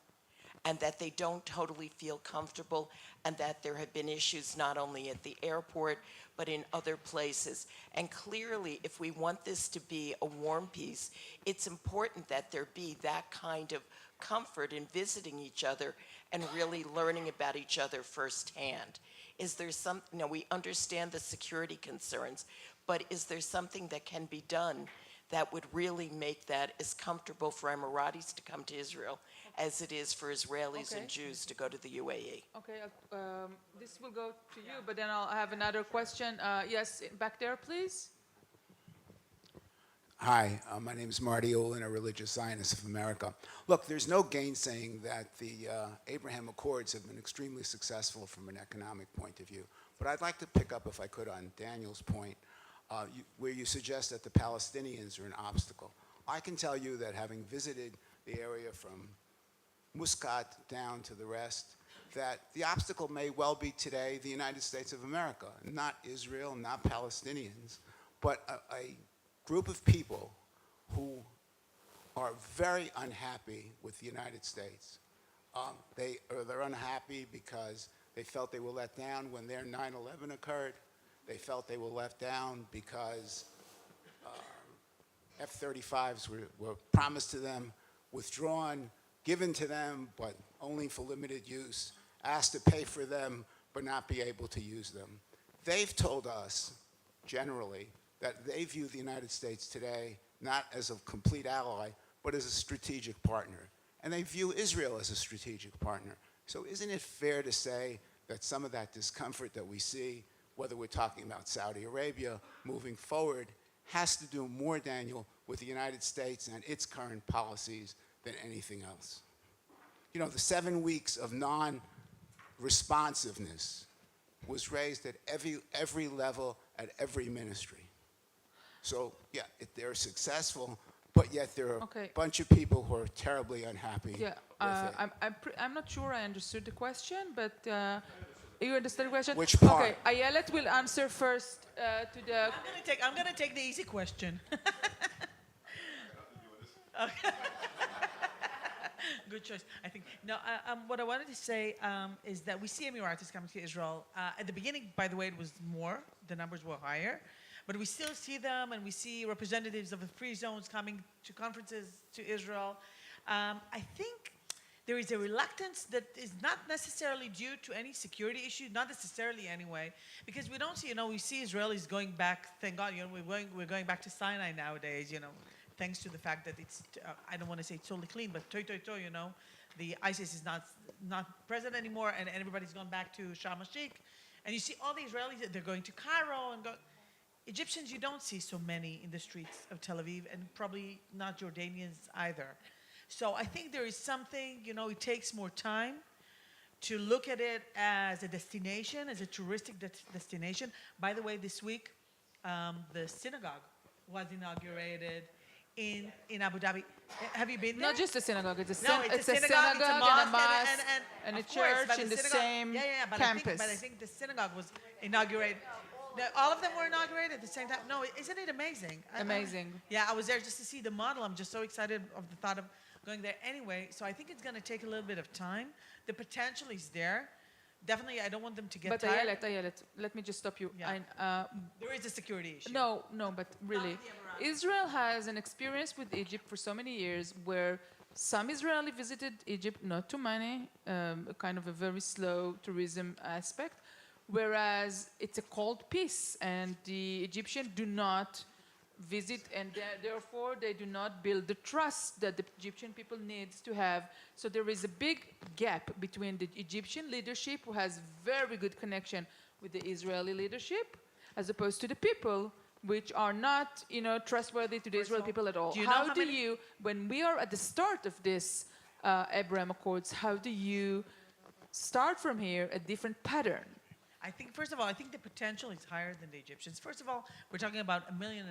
and that they don't totally feel comfortable, and that there have been issues not only at the airport, but in other places. And clearly, if we want this to be a warm peace, it's important that there be that kind of comfort in visiting each other and really learning about each other firsthand. Is there some, we understand the security concerns, but is there something that can be done that would really make that as comfortable for Emiratis to come to Israel as it is for Israelis and Jews to go to the UAE? Okay, this will go to you, but then I'll have another question. Yes, back there, please. Hi, my name is Marty Olin, a religious Zionist of America. Look, there's no gainsaying that the Abraham Accords have been extremely successful from an economic point of view. But I'd like to pick up, if I could, on Daniel's point, where you suggest that the Palestinians are an obstacle. I can tell you that having visited the area from Muscat down to the rest, that the obstacle may well be today the United States of America, not Israel, not Palestinians, but a group of people who are very unhappy with the United States. They're unhappy because they felt they were let down when their 9/11 occurred. They felt they were left down because F-35s were promised to them, withdrawn, given to them, but only for limited use, asked to pay for them, but not be able to use them. They've told us, generally, that they view the United States today not as a complete ally, but as a strategic partner. And they view Israel as a strategic partner. So isn't it fair to say that some of that discomfort that we see whether we're talking about Saudi Arabia moving forward, has to do more, Daniel, with the United States and its current policies than anything else. You know, the 7 weeks of non-responsiveness was raised at every level, at every ministry. So, yeah, they're successful, but yet there are Okay. a bunch of people who are terribly unhappy Yeah, with it. I'm not sure I understood the question, but you understood the question? Which part? Okay, Ayelet will answer first to the. I'm gonna take the easy question. Okay. Good choice. I think. No, what I wanted to say is that we see Emiratis coming to Israel. At the beginning, by the way, it was more. The numbers were higher. But we still see them, and we see representatives of the free zones coming to conferences to Israel. I think there is a reluctance that is not necessarily due to any security issue, not necessarily anyway, because we don't see, we see Israelis going back, thank God, we're going back to Sinai nowadays, thanks to the fact that it's, I don't want to say it's totally clean, but the ISIS is not present anymore, and everybody's gone back to Sharm el-Sheikh. And you see all the Israelis, they're going to Cairo and go. Egyptians, you don't see so many in the streets of Tel Aviv, and probably not Jordanians either. So I think there is something, it takes more time to look at it as a destination, as a touristic destination. By the way, this week, the synagogue was inaugurated in Abu Dhabi. Have you been there? Not just a synagogue, it's a No, it's a synagogue, synagogue it's a and a mosque and and a of course, church but in the synagogue- same but campus. I think the synagogue was inaugurated. All of them were inaugurated at the same time. No, isn't it amazing? Amazing. Yeah, I was there just to see the model. I'm just so excited of the thought of going there anyway. So I think it's going to take a little bit of time. The potential is there. Definitely, I don't want them to get But tired. Ayelet, let me just stop you. Yeah. There is a security issue. No, but really, Israel has an experience with Egypt for so many years where some Israeli visited Egypt, not too many, kind of a very slow tourism aspect, whereas it's a cold peace and the Egyptians do not visit, and therefore they do not build the trust that the Egyptian people needs to have. So there is a big gap between the Egyptian leadership, who has very good connection with the Israeli leadership, as opposed to the people, which are not, trustworthy to the Israeli people at all. do you know how many- When we are at the start of this Abraham Accords, how do you start from here a different pattern? I think, first of all, I think the potential is higher than the Egyptians. First of all, we're talking about 1.5 million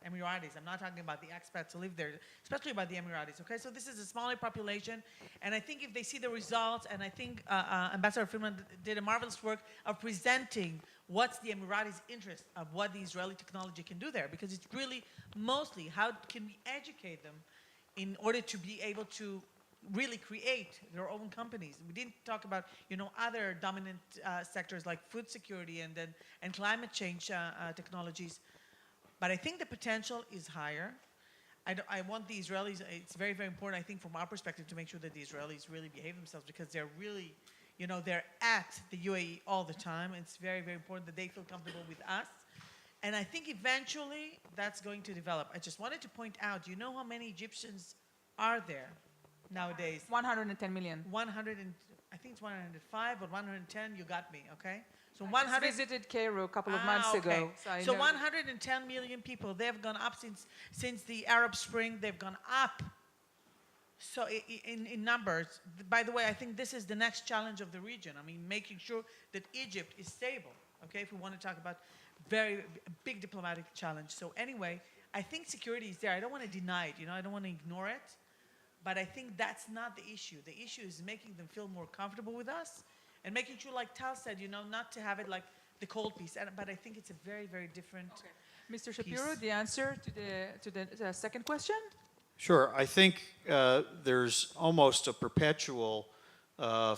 Emiratis. I'm not talking about the expats who live there, especially about the Emiratis, okay? So this is a smaller population, and I think if they see the results, and I think Ambassador Friedman did a marvelous work of presenting what's the Emiratis' interest of what the Israeli technology can do there, because it's really mostly how can we educate them in order to be able to really create their own companies. We didn't talk about, other dominant sectors like food security and climate change technologies. But I think the potential is higher. I want the Israelis, it's very, very important, I think, from our perspective, to make sure that the Israelis really behave themselves, because they're really, they're at the UAE all the time. It's very, very important that they feel comfortable with us. And I think eventually that's going to develop. I just wanted to point out, do you know how many Egyptians are there nowadays? 110 million. I think it's 105 or 110, you got me, okay? So I just visited Cairo a couple of months okay. ago. So, I So know. 110 million people, they've gone up since the Arab Spring, they've gone up. So in numbers, by the way, I think this is the next challenge of the region. I mean, making sure that Egypt is stable, okay, if we want to talk about very big diplomatic challenge. So anyway, I think security is there. I don't want to deny it, I don't want to ignore it. But I think that's not the issue. The issue is making them feel more comfortable with us and making sure, like Tal said, not to have it like the cold piece. But I think it's a very, very different. Mr. Shapiro, piece. the answer to the second question? Sure. I think there's almost a perpetual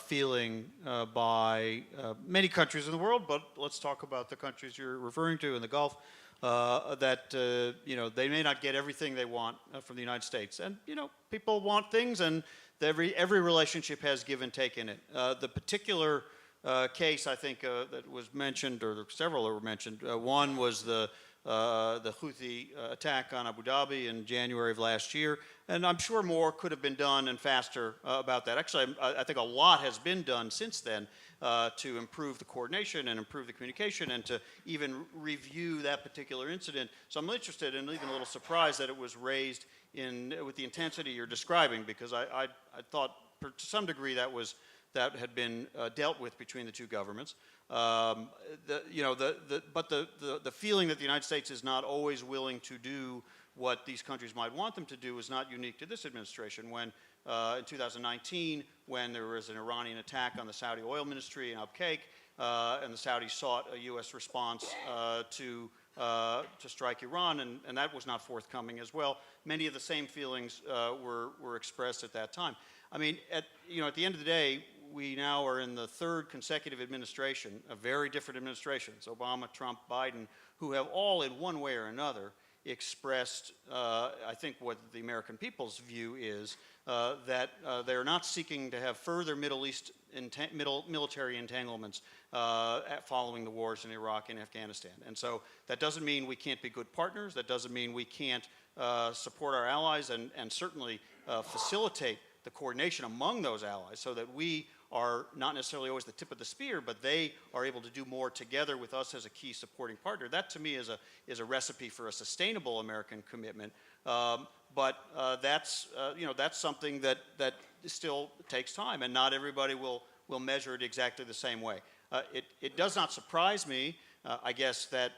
feeling by many countries in the world, but let's talk about the countries you're referring to in the Gulf, that they may not get everything they want from the United States. And, people want things, and every relationship has give and take in it. The particular case, I think, that was mentioned, or several that were mentioned, one was the Houthi attack on Abu Dhabi in January of last year, and I'm sure more could have been done and faster about that. Actually, I think a lot has been done since then, to improve the coordination and improve the communication and to even review that particular incident. So I'm interested and even a little surprised that it was raised with the intensity you're describing, because I thought to some degree that had been dealt with between the two governments. But the feeling that the United States is not always willing to do what these countries might want them to do is not unique to this administration. When in 2019, when there was an Iranian attack on the Saudi oil ministry in Abqaiq, and the Saudis sought a U.S. response to strike Iran, and that was not forthcoming as well. Many of the same feelings were expressed at that time. I mean, at the end of the day, we now are in the third consecutive administration, a very different administrations, Obama, Trump, Biden, who have all in one way or another expressed, I think, what the American people's view is, that they're not seeking to have further Middle East military entanglements following the wars in Iraq and Afghanistan. And so that doesn't mean we can't be good partners. That doesn't mean we can't support our allies and certainly facilitate the coordination among those allies so that we are not necessarily always the tip of the spear, but they are able to do more together with us as a key supporting partner. That, to me, is a recipe for a sustainable American commitment. But that's something that still takes time, and not everybody will measure it exactly the same way. It does not surprise me, I guess, that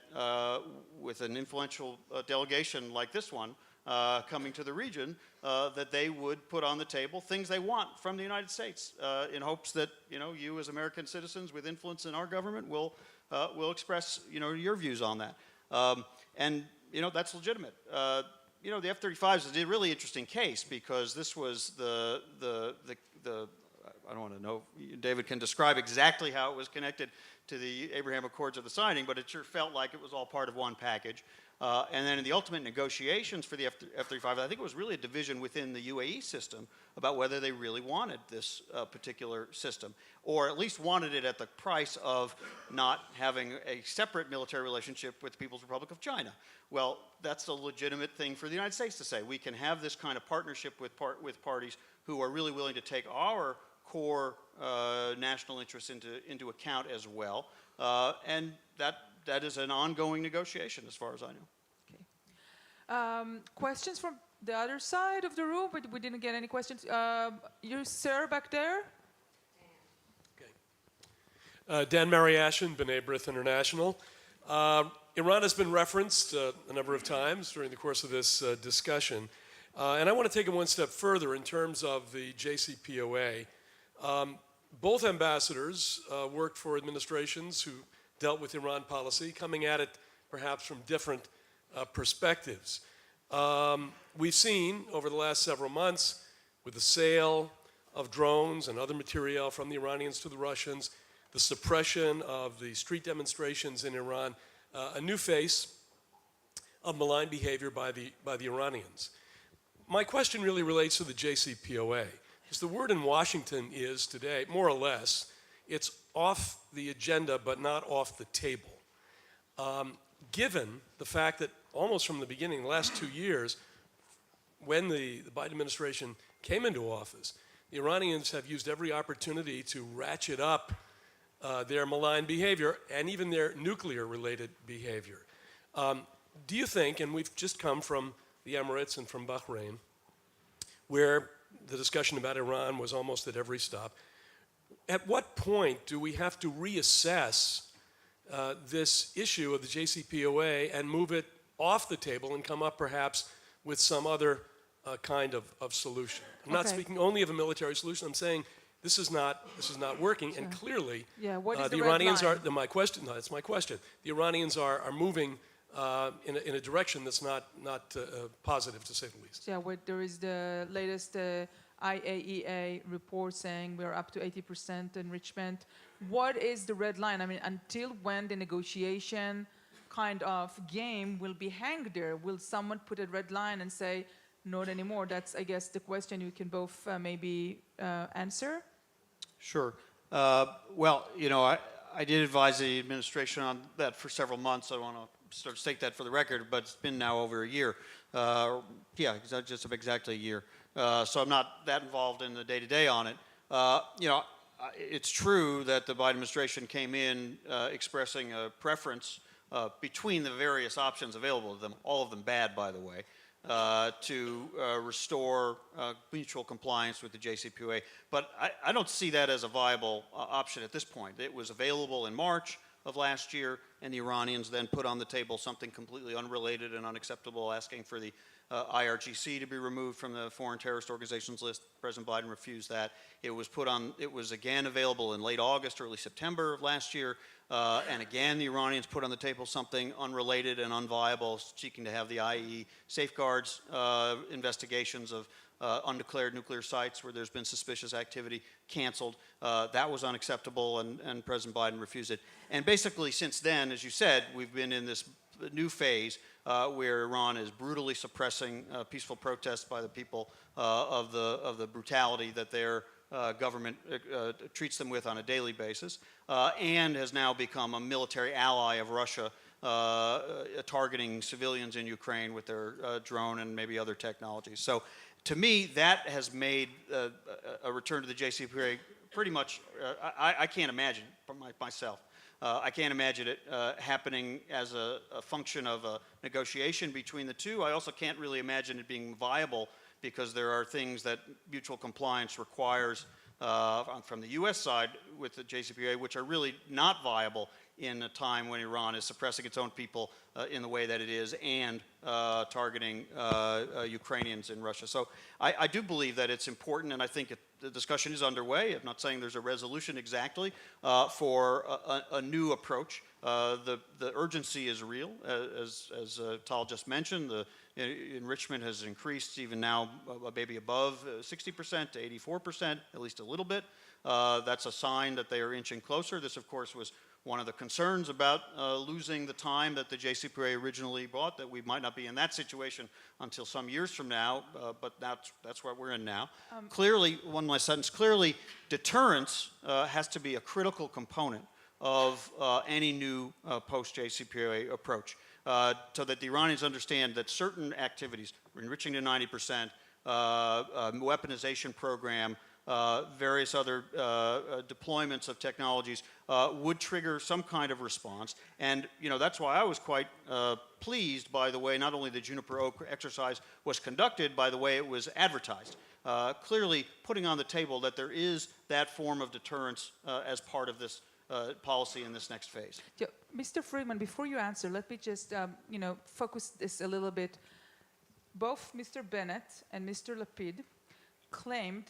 with an influential delegation like this one coming to the region, that they would put on the table things they want from the United States in hopes that you as American citizens with influence in our government will express your views on that, and that's legitimate. The F-35 is a really interesting case because this was the I don't want to know, David can describe exactly how it was connected to the Abraham Accords of the signing, but it sure felt like it was all part of one package. And then in the ultimate negotiations for the F-35, I think it was really a division within the UAE system about whether they really wanted this particular system, or at least wanted it at the price of not having a separate military relationship with the People's Republic of China. Well, that's a legitimate thing for the United States to say. We can have this kind of partnership with parties who are really willing to take our core national interests into account as well, and that is an ongoing negotiation as far as I know. Questions from the other side of the room, but we didn't get any questions. You, sir, back there? Dan Mariashin, B'nai B'rith International. Iran has been referenced a number of times during the course of this discussion. And I want to take it one step further in terms of the JCPOA. Both ambassadors worked for administrations who dealt with Iran policy, coming at it perhaps from different perspectives. We've seen over the last several months, with the sale of drones and other material from the Iranians to the Russians, the suppression of the street demonstrations in Iran, a new face of malign behavior by the Iranians. My question really relates to the JCPOA, because the word in Washington is today, more or less, it's off the agenda but not off the table. Given the fact that almost from the beginning, the last 2 years, when the Biden administration came into office, the Iranians have used every opportunity to ratchet up their malign behavior and even their nuclear-related behavior. Do you think, and we've just come from the Emirates and from Bahrain, where the discussion about Iran was almost at every stop, at what point do we have to reassess this issue of the JCPOA and move it off the table and come up perhaps with some other kind of solution? I'm not speaking only of a military solution. I'm saying this is not working, and clearly what is the Iranians are. My question. No, that's my question. The Iranians are moving in a direction that's not positive, to say the least. Yeah, where there is the latest IAEA report saying we're up to 80% enrichment. What is the red line? I mean, until when the negotiation kind of game will be hanged there? Will someone put a red line and say, not anymore? That's, I guess, the question you can both maybe answer. Sure. Well, I did advise the administration on that for several months. I want to sort of state that for the record, but it's been now over a year. Just exactly a year. So I'm not that involved in the day-to-day on it. it's true that the Biden administration came in expressing a preference between the various options available to them, all of them bad, by the way, to restore mutual compliance with the JCPOA. But I don't see that as a viable option at this point. It was available in March of last year, and the Iranians then put on the table something completely unrelated and unacceptable, asking for the IRGC to be removed from the foreign terrorist organizations list. President Biden refused that. It was again available in late August, early September of last year, and again the Iranians put on the table something unrelated and unviable, seeking to have the IAEA safeguards investigations of undeclared nuclear sites where there's been suspicious activity canceled. That was unacceptable, and President Biden refused it. And basically since then, as you said, we've been in this new phase where Iran is brutally suppressing peaceful protests by the people of the brutality that their government treats them with on a daily basis, and has now become a military ally of Russia, targeting civilians in Ukraine with their drone and maybe other technologies. So to me, that has made a return to the JCPOA pretty much, I can't imagine myself. I can't imagine it happening as a function of a negotiation between the two. I also can't really imagine it being viable because there are things that mutual compliance requires from the U.S. side with the JCPOA, which are really not viable in a time when Iran is suppressing its own people in the way that it is and targeting Ukrainians in Russia. So I do believe that it's important, and I think the discussion is underway. I'm not saying there's a resolution exactly for a new approach. The urgency is real, as Tal just mentioned. The enrichment has increased even now maybe above 60% to 84%, at least a little bit. That's a sign that they are inching closer. This, of course, was one of the concerns about losing the time that the JCPOA originally brought, that we might not be in that situation until some years from now, but that's what we're in now. Clearly, one more sentence, clearly deterrence has to be a critical component of any new post-JCPOA approach, so that the Iranians understand that certain activities, enriching to 90%, weaponization program, various other deployments of technologies would trigger some kind of response. And that's why I was quite pleased by the way not only the Juniper Oak exercise was conducted, by the way it was advertised. Clearly putting on the table that there is that form of deterrence as part of this policy in this next phase. Yeah, Mr. Friedman, before you answer, let me just focus this a little bit. Both Mr. Bennett and Mr. Lapid claimed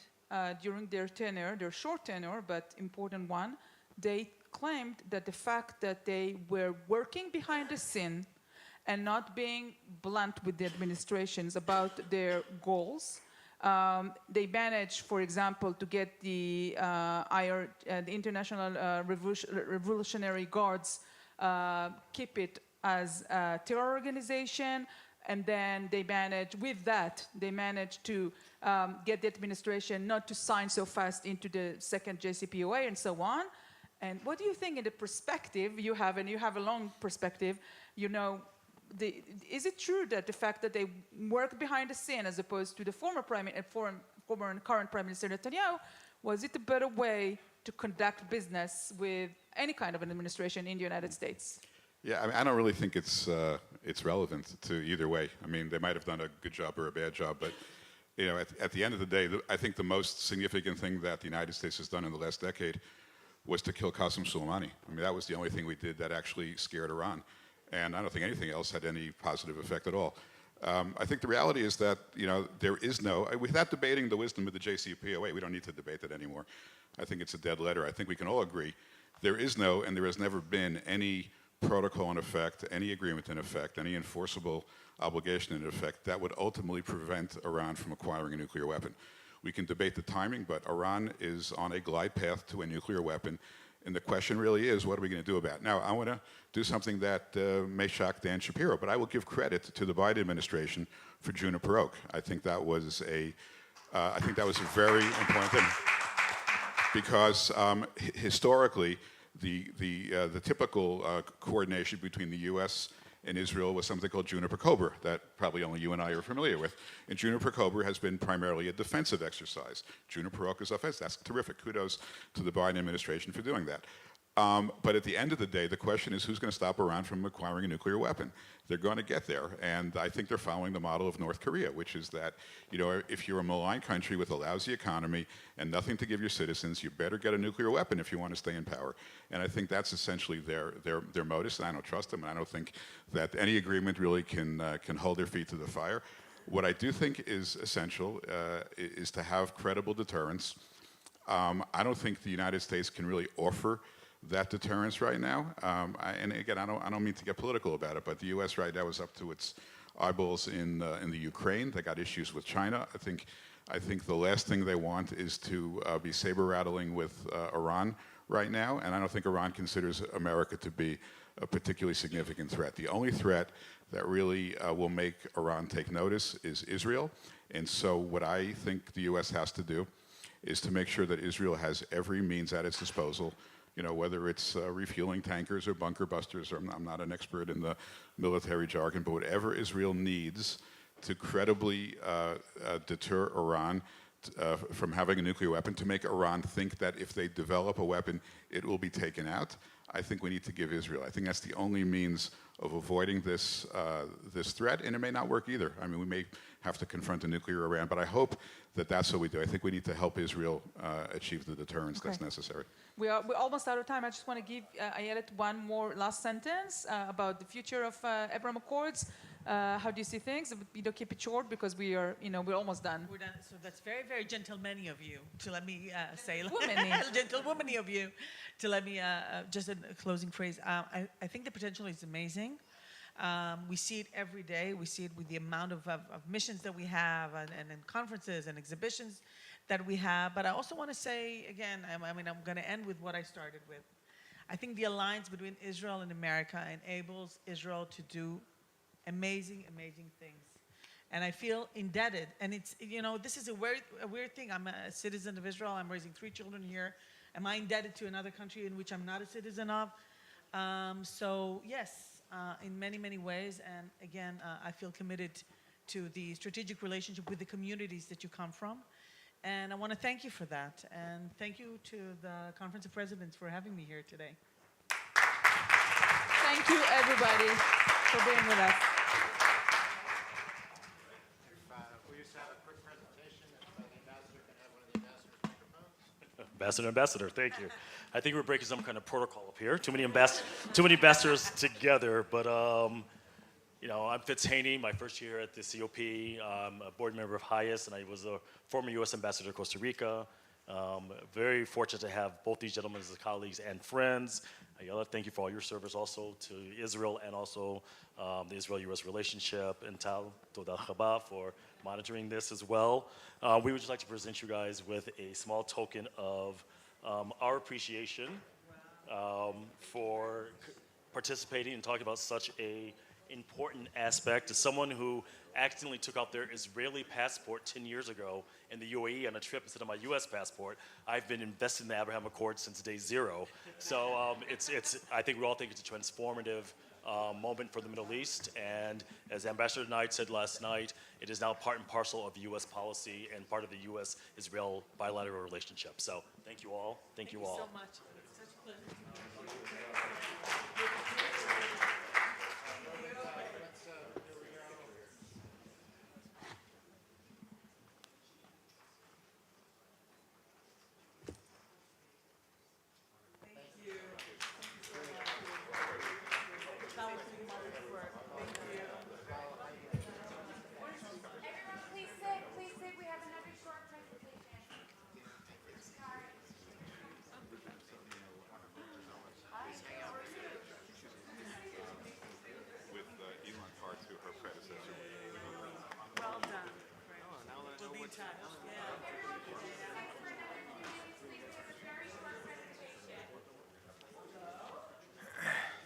during their tenure, their short tenure, but important one, they claimed that the fact that they were working behind the scene and not being blunt with the administrations about their goals, they managed, for example, to get the International Revolutionary Guards, keep it as a terror organization, and then they managed to get the administration not to sign so fast into the second JCPOA and so on. And what do you think in the perspective you have, and you have a long perspective, is it true that the fact that they work behind the scene as opposed to the former and current Prime Minister Netanyahu, was it a better way to conduct business with any kind of an administration in the United States? Yeah, I don't really think it's relevant to either way. I mean, they might have done a good job or a bad job, but at the end of the day, I think the most significant thing that the United States has done in the last decade was to kill Qasem Soleimani. I mean, that was the only thing we did that actually scared Iran, and I don't think anything else had any positive effect at all. I think the reality is that there is no, without debating the wisdom of the JCPOA, we don't need to debate that anymore. I think it's a dead letter. I think we can all agree there is no, and there has never been any protocol in effect, any agreement in effect, any enforceable obligation in effect that would ultimately prevent Iran from acquiring a nuclear weapon. We can debate the timing, but Iran is on a glide path to a nuclear weapon, and the question really is, what are we going to do about it? Now, I want to do something that may shock Dan Shapiro, but I will give credit to the Biden administration for Juniper Oak. I think that was a very important thing, because historically, the typical coordination between the U.S. in Israel was something called Juniper Cobra that probably only you and I are familiar with. And Juniper Cobra has been primarily a defensive exercise. Juniper Oak is offensive. That's terrific. Kudos to the Biden administration for doing that. But at the end of the day, the question is who's going to stop Iran from acquiring a nuclear weapon? They're going to get there. And I think they're following the model of North Korea, which is that, you know, if you're a malign country with a lousy economy and nothing to give your citizens, you better get a nuclear weapon if you want to stay in power. And I think that's essentially their modus. And I don't trust them. And I don't think that any agreement really can hold their feet to the fire. What I do think is essential is to have credible deterrence. I don't think the United States can really offer that deterrence right now. And again, I don't mean to get political about it, but the U.S. right now is up to its eyeballs in the Ukraine. They got issues with China. I think the last thing they want is to be saber rattling with Iran right now. And I don't think Iran considers America to be a particularly significant threat. The only threat that really will make Iran take notice is Israel. And so what I think the U.S. has to do is to make sure that Israel has every means at its disposal, you know, whether it's refueling tankers or bunker busters, or I'm not an expert in the military jargon, but whatever Israel needs to credibly deter Iran from having a nuclear weapon, to make Iran think that if they develop a weapon, it will be taken out. I think we need to give Israel. I think that's the only means of avoiding this threat, and it may not work either. I mean, we may have to confront a nuclear Iran, but I hope that that's what we do. I think we need to help Israel achieve the deterrence that's necessary. We're almost out of time. I just want to give Ayelet one more last sentence about the future of Abraham Accords. How do you see things? Keep it short because we're almost done. We're done. So that's very, very gentlemanly of you to let me say, Womanly. gentlewomanly of you to let me, just a closing phrase. I think the potential is amazing. We see it every day. We see it with the amount of missions that we have and conferences and exhibitions that we have. But I also want to say, again, I'm going to end with what I started with. I think the alliance between Israel and America enables Israel to do amazing, amazing things. And I feel indebted. And it's, you know, this is a weird thing. I'm a citizen of Israel. I'm raising 3 children here. Am I indebted to another country in which I'm not a citizen of? So yes, in many, many ways. And again, I feel committed to the strategic relationship with the communities that you come from. And I want to thank you for that. And thank you to the Conference of Presidents for having me here today. Thank you, everybody, for being with us. We just have a quick presentation. If the ambassador can have one of the ambassador's microphones. Ambassador, thank you. I think we're breaking some kind of protocol up here. Too many ambassadors together, but you know, I'm Fitz Haney, my first year at the COP. I'm a board member of HIAS, and I was a former U.S. ambassador to Costa Rica. Very fortunate to have both these gentlemen as colleagues and friends. Ayala, thank you for all your service also to Israel and also the Israel-U.S. relationship, and Tal Toda Chaba for monitoring this as well. We would just like to present you guys with a small token of our appreciation for participating and talking about such a important aspect. As someone who accidentally took out their Israeli passport 10 years ago in the UAE on a trip instead of my US passport, I've been invested in the Abraham Accords since day 0. So I think we all think it's a transformative moment for the Middle East. And as Ambassador Knight said last night, it is now part and parcel of US policy and part of the US-Israel bilateral relationship. So thank you all. Thank you all. Thank you so much. It's such a pleasure.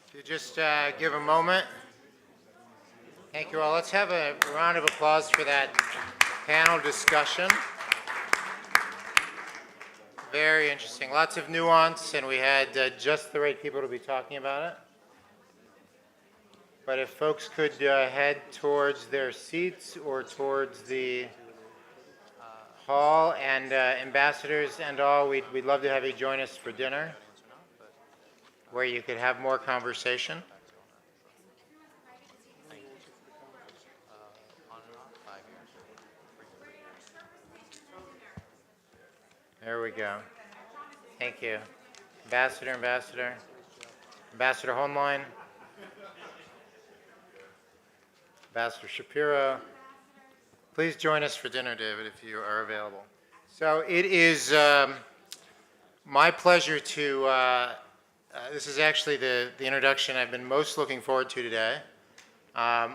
If you just give a moment. Thank you all. Let's have a round of applause for that panel discussion. Very interesting. Lots of nuance, and we had just the right people to be talking about it. But if folks could head towards their seats or towards the hall, and ambassadors and all, we'd love to have you join us for dinner, where you could have more conversation. There we go. Thank you. Ambassador, Ambassador. Ambassador Hohenlein. Ambassador Shapiro. Please join us for dinner, David, if you are available. So it is my pleasure to, this is actually the introduction I've been most looking forward to today,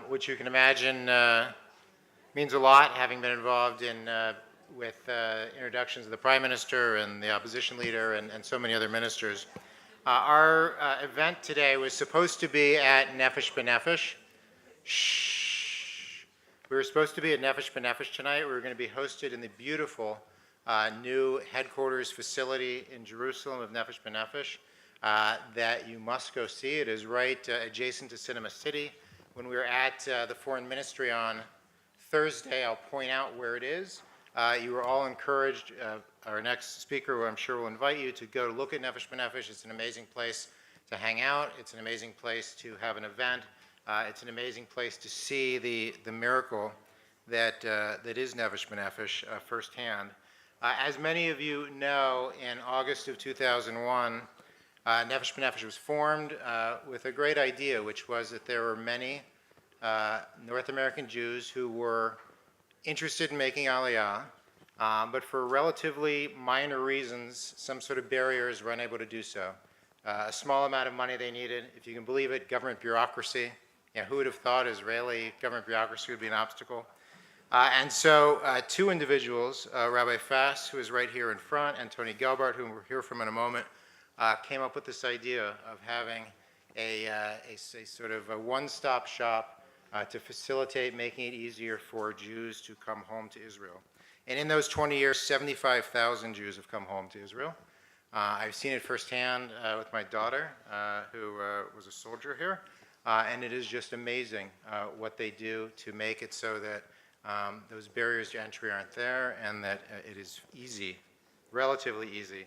which you can imagine means a lot, having been involved in with introductions of the Prime Minister and the opposition leader and so many other ministers. Our event today was supposed to be at Nefesh B'Nefesh. Shh. We were supposed to be at Nefesh B'Nefesh tonight. We were going to be hosted in the beautiful new headquarters facility in Jerusalem of Nefesh B'Nefesh that you must go see. It is right adjacent to Cinema City. When we were at the Foreign Ministry on Thursday, I'll point out where it is. You were all encouraged, our next speaker, who I'm sure will invite you to go look at Nefesh B'Nefesh. It's an amazing place to hang out. It's an amazing place to have an event. It's an amazing place to see the miracle that is Nefesh B'Nefesh firsthand. As many of you know, in August of 2001, Nefesh B'Nefesh was formed with a great idea, which was that there were many North American Jews who were interested in making Aliyah, but for relatively minor reasons, some sort of barriers, were unable to do so. A small amount of money they needed, if you can believe it, government bureaucracy. Yeah, who would have thought Israeli government bureaucracy would be an obstacle? And so two individuals, Rabbi Fass, who is right here in front, and Tony Gelbart, whom we'll hear from in a moment, came up with this idea of having a sort of a one-stop shop to facilitate making it easier for Jews to come home to Israel. And in those 20 years, 75,000 Jews have come home to Israel. I've seen it firsthand with my daughter, who was a soldier here. And it is just amazing what they do to make it so that those barriers to entry aren't there, and that it is easy, relatively easy,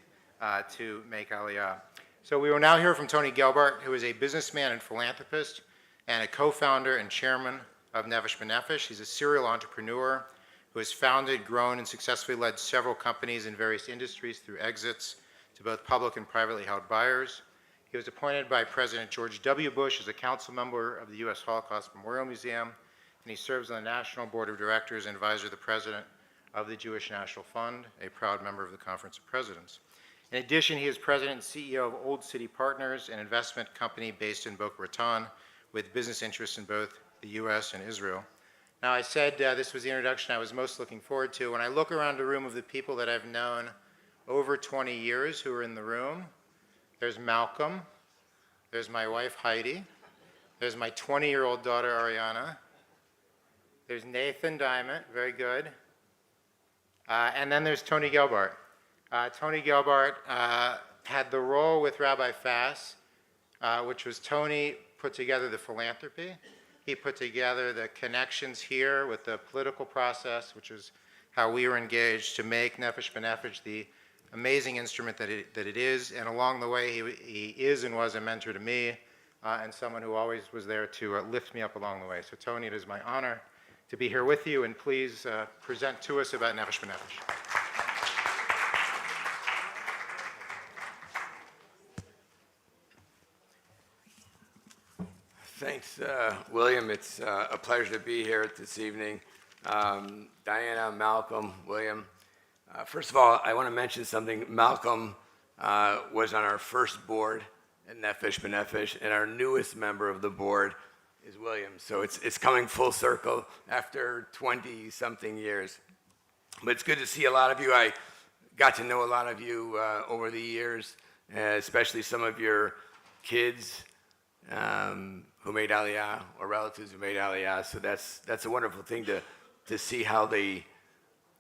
to make Aliyah. So we will now hear from Tony Gelbart, who is a businessman and philanthropist and a co-founder and chairman of Nefesh B'Nefesh. He's a serial entrepreneur who has founded, grown, and successfully led several companies in various industries through exits to both public and privately held buyers. He was appointed by President George W. Bush as a council member of the U.S. Holocaust Memorial Museum, and he serves on the National Board of Directors and advisor to the President of the Jewish National Fund, a proud member of the Conference of Presidents. In addition, he is President and CEO of Old City Partners, an investment company based in Boca Raton, with business interests in both the U.S. and Israel. Now, I said this was the introduction I was most looking forward to. When I look around the room of the people that I've known over 20 years who are in the room, there's Malcolm, there's my wife Heidi, there's my 20-year-old daughter Ariana, there's Nathan Diamond, very good, and then there's Tony Gelbart. Tony Gelbart had the role with Rabbi Fass, which was Tony put together the philanthropy. He put together the connections here with the political process, which is how we were engaged to make Nefesh B'Nefesh the amazing instrument that it is. And along the way, he is and was a mentor to me and someone who always was there to lift me up along the way. So Tony, it is my honor to be here with you, and please present to us about Nefesh B'Nefesh. Thanks, William. It's a pleasure to be here this evening. Diana, Malcolm, William. First of all, I want to mention something. Malcolm was on our first board at Nefesh B'Nefesh, and our newest member of the board is William. So it's coming full circle after 20-something years. But it's good to see a lot of you. I got to know a lot of you over the years, especially some of your kids who made Aliyah, or relatives who made Aliyah. So that's a wonderful thing to see how they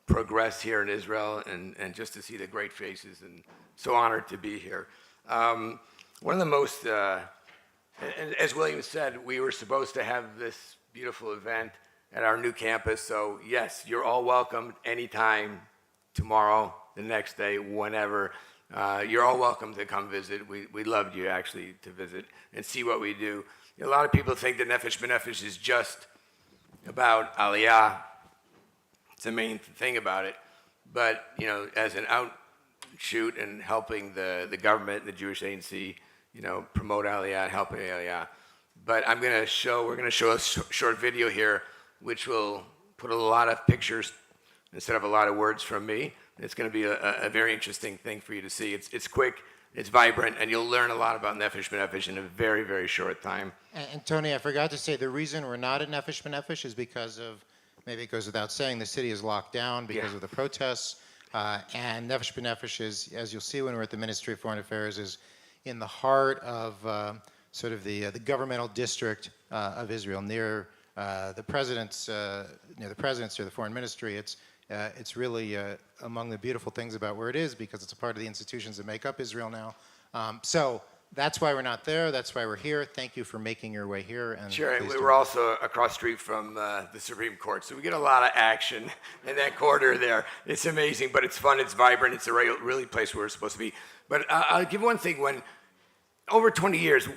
progress here in Israel, and just to see the great faces, and so honored to be here. One of the most And as William said, we were supposed to have this beautiful event at our new campus. So yes, you're all welcome anytime, tomorrow, the next day, whenever. You're all welcome to come visit. We'd love you actually to visit and see what we do. A lot of people think that Nefesh B'Nefesh is just about Aliyah. It's the main thing about it. But, as an outshoot and helping the government, the Jewish agency, promote Aliyah and helping Aliyah. But we're going to show a short video here, which will put a lot of pictures instead of a lot of words from me. It's going to be a very interesting thing for you to see. It's quick, it's vibrant, and you'll learn a lot about Nefesh B'Nefesh in a very, very short time. And Tony, I forgot to say, the reason we're not at Nefesh B'Nefesh is because of, maybe it goes without saying, the city is locked down because of the protests. And Nefesh B'Nefesh is, as you'll see when we're at the Ministry of Foreign Affairs, is in the heart of sort of the governmental district of Israel, near the president's, near the presidency or the foreign ministry. It's really among the beautiful things about where it is because it's a part of the institutions that make up Israel now. So that's why we're not there. That's why we're here. Thank you for making your way here. And sure, and we're also across the street from the Supreme Court, so we get a lot of action in that corridor there. It's amazing, but it's fun, it's vibrant, it's a really place where we're supposed to be. But I'll give one thing. When over 20 years,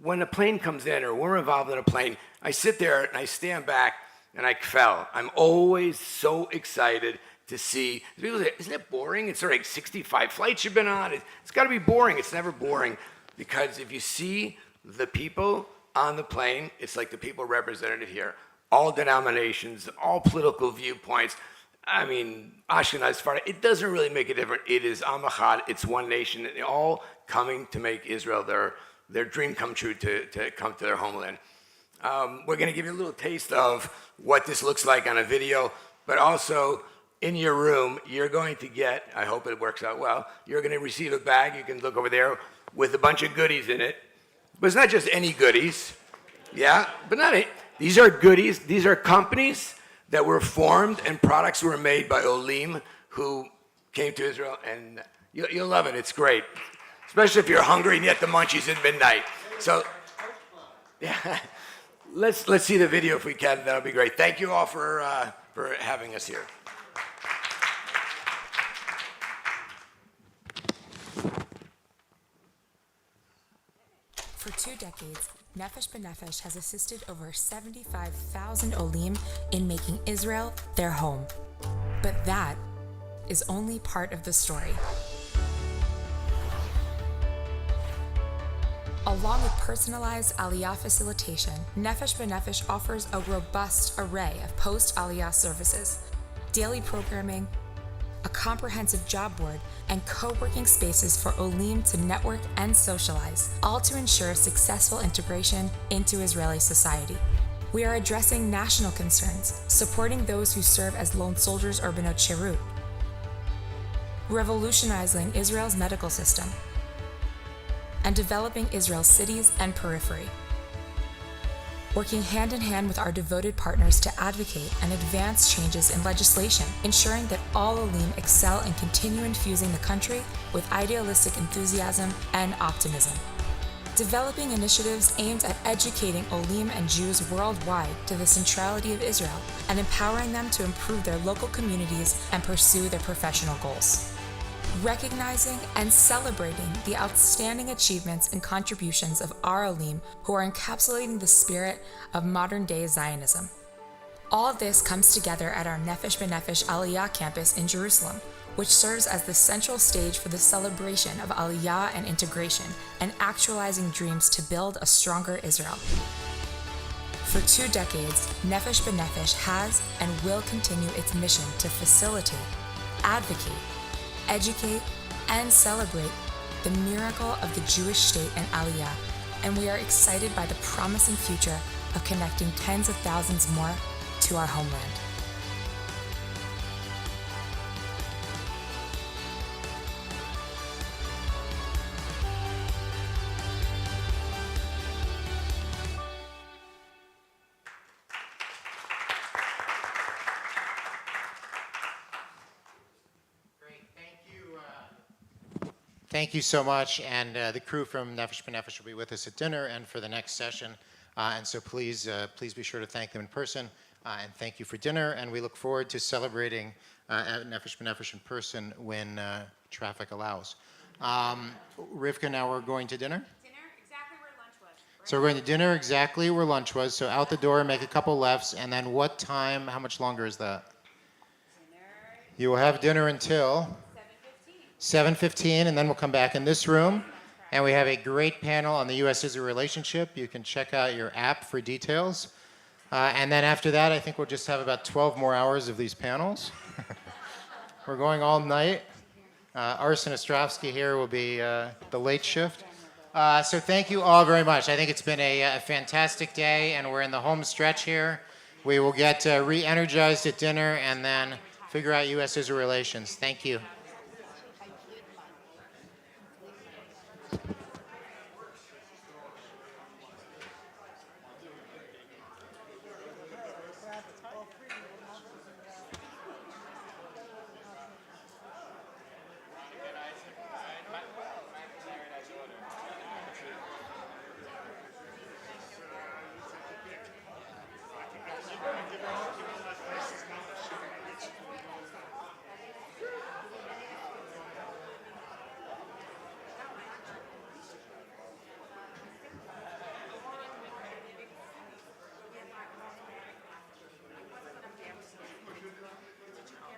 when a plane comes in or we're involved in a plane, I sit there and I stand back and I fell. I'm always so excited to see. People say, isn't it boring? It's sort of like 65 flights you've been on. It's got to be boring. It's never boring because if you see the people on the plane, it's like the people represented here. All denominations, all political viewpoints. I mean, Ashkenaz, Sephardi, it doesn't really make a difference. It is Am Echad, it's one nation, and they're all coming to make Israel their dream come true to come to their homeland. We're going to give you a little taste of what this looks like on a video, but also in your room, you're going to get, I hope it works out well, you're going to receive a bag, you can look over there, with a bunch of goodies in it. But it's not just any goodies, these are goodies, these are companies that were formed and products were made by Olim who came to Israel, and you'll love it, it's great. Especially if you're hungry and you get the munchies at midnight. So, yeah. Let's see the video if we can. That'll be great. Thank you all for having us here. For 2 decades, Nefesh B'Nefesh has assisted over 75,000 Olim in making Israel their home. But that is only part of the story. Along with personalized Aliyah facilitation, Nefesh B'Nefesh offers a robust array of post-Aliyah services, daily programming, a comprehensive job board, and co-working spaces for Olim to network and socialize, all to ensure successful integration into Israeli society. We are addressing national concerns, supporting those who serve as lone soldiers or Benot Shirut, revolutionizing Israel's medical system, and developing Israel's cities and periphery. Working hand in hand with our devoted partners to advocate and advance changes in legislation, ensuring that all Olim excel and continue infusing the country with idealistic enthusiasm and optimism. Developing initiatives aimed at educating Olim and Jews worldwide to the centrality of Israel and empowering them to improve their local communities and pursue their professional goals. Recognizing and celebrating the outstanding achievements and contributions of our Olim who are encapsulating the spirit of modern-day Zionism. All this comes together at our Nefesh B'Nefesh Aliyah campus in Jerusalem, which serves as the central stage for the celebration of Aliyah and integration and actualizing dreams to build a stronger Israel. For 2 decades, Nefesh B'Nefesh has and will continue its mission to facilitate, advocate, educate, and celebrate the miracle of the Jewish state and Aliyah, and we are excited by the promising future of connecting tens of thousands more to our homeland. thank you so much. And the crew from Nefesh B'Nefesh will be with us at dinner and for the next session. And so please be sure to thank them in person. And thank you for dinner. And we look forward to celebrating at Nefesh B'Nefesh in person when traffic allows. Rivka, now we're going to dinner? So we're going to dinner exactly where lunch was. So out the door, make a couple lefts, and then what time, how much longer is that? You will have dinner until 7:15, and then we'll come back in this room. And we have a great panel on the U.S.-Israel relationship. You can check out your app for details. And then after that, I think we'll just have about 12 more hours of these panels. We're going all night. Arsen Ostrovsky here will be the late shift. So thank you all very much. I think it's been a fantastic day, and we're in the home stretch here. We will get re-energized at dinner and then figure out U.S.-Israel relations. Thank you.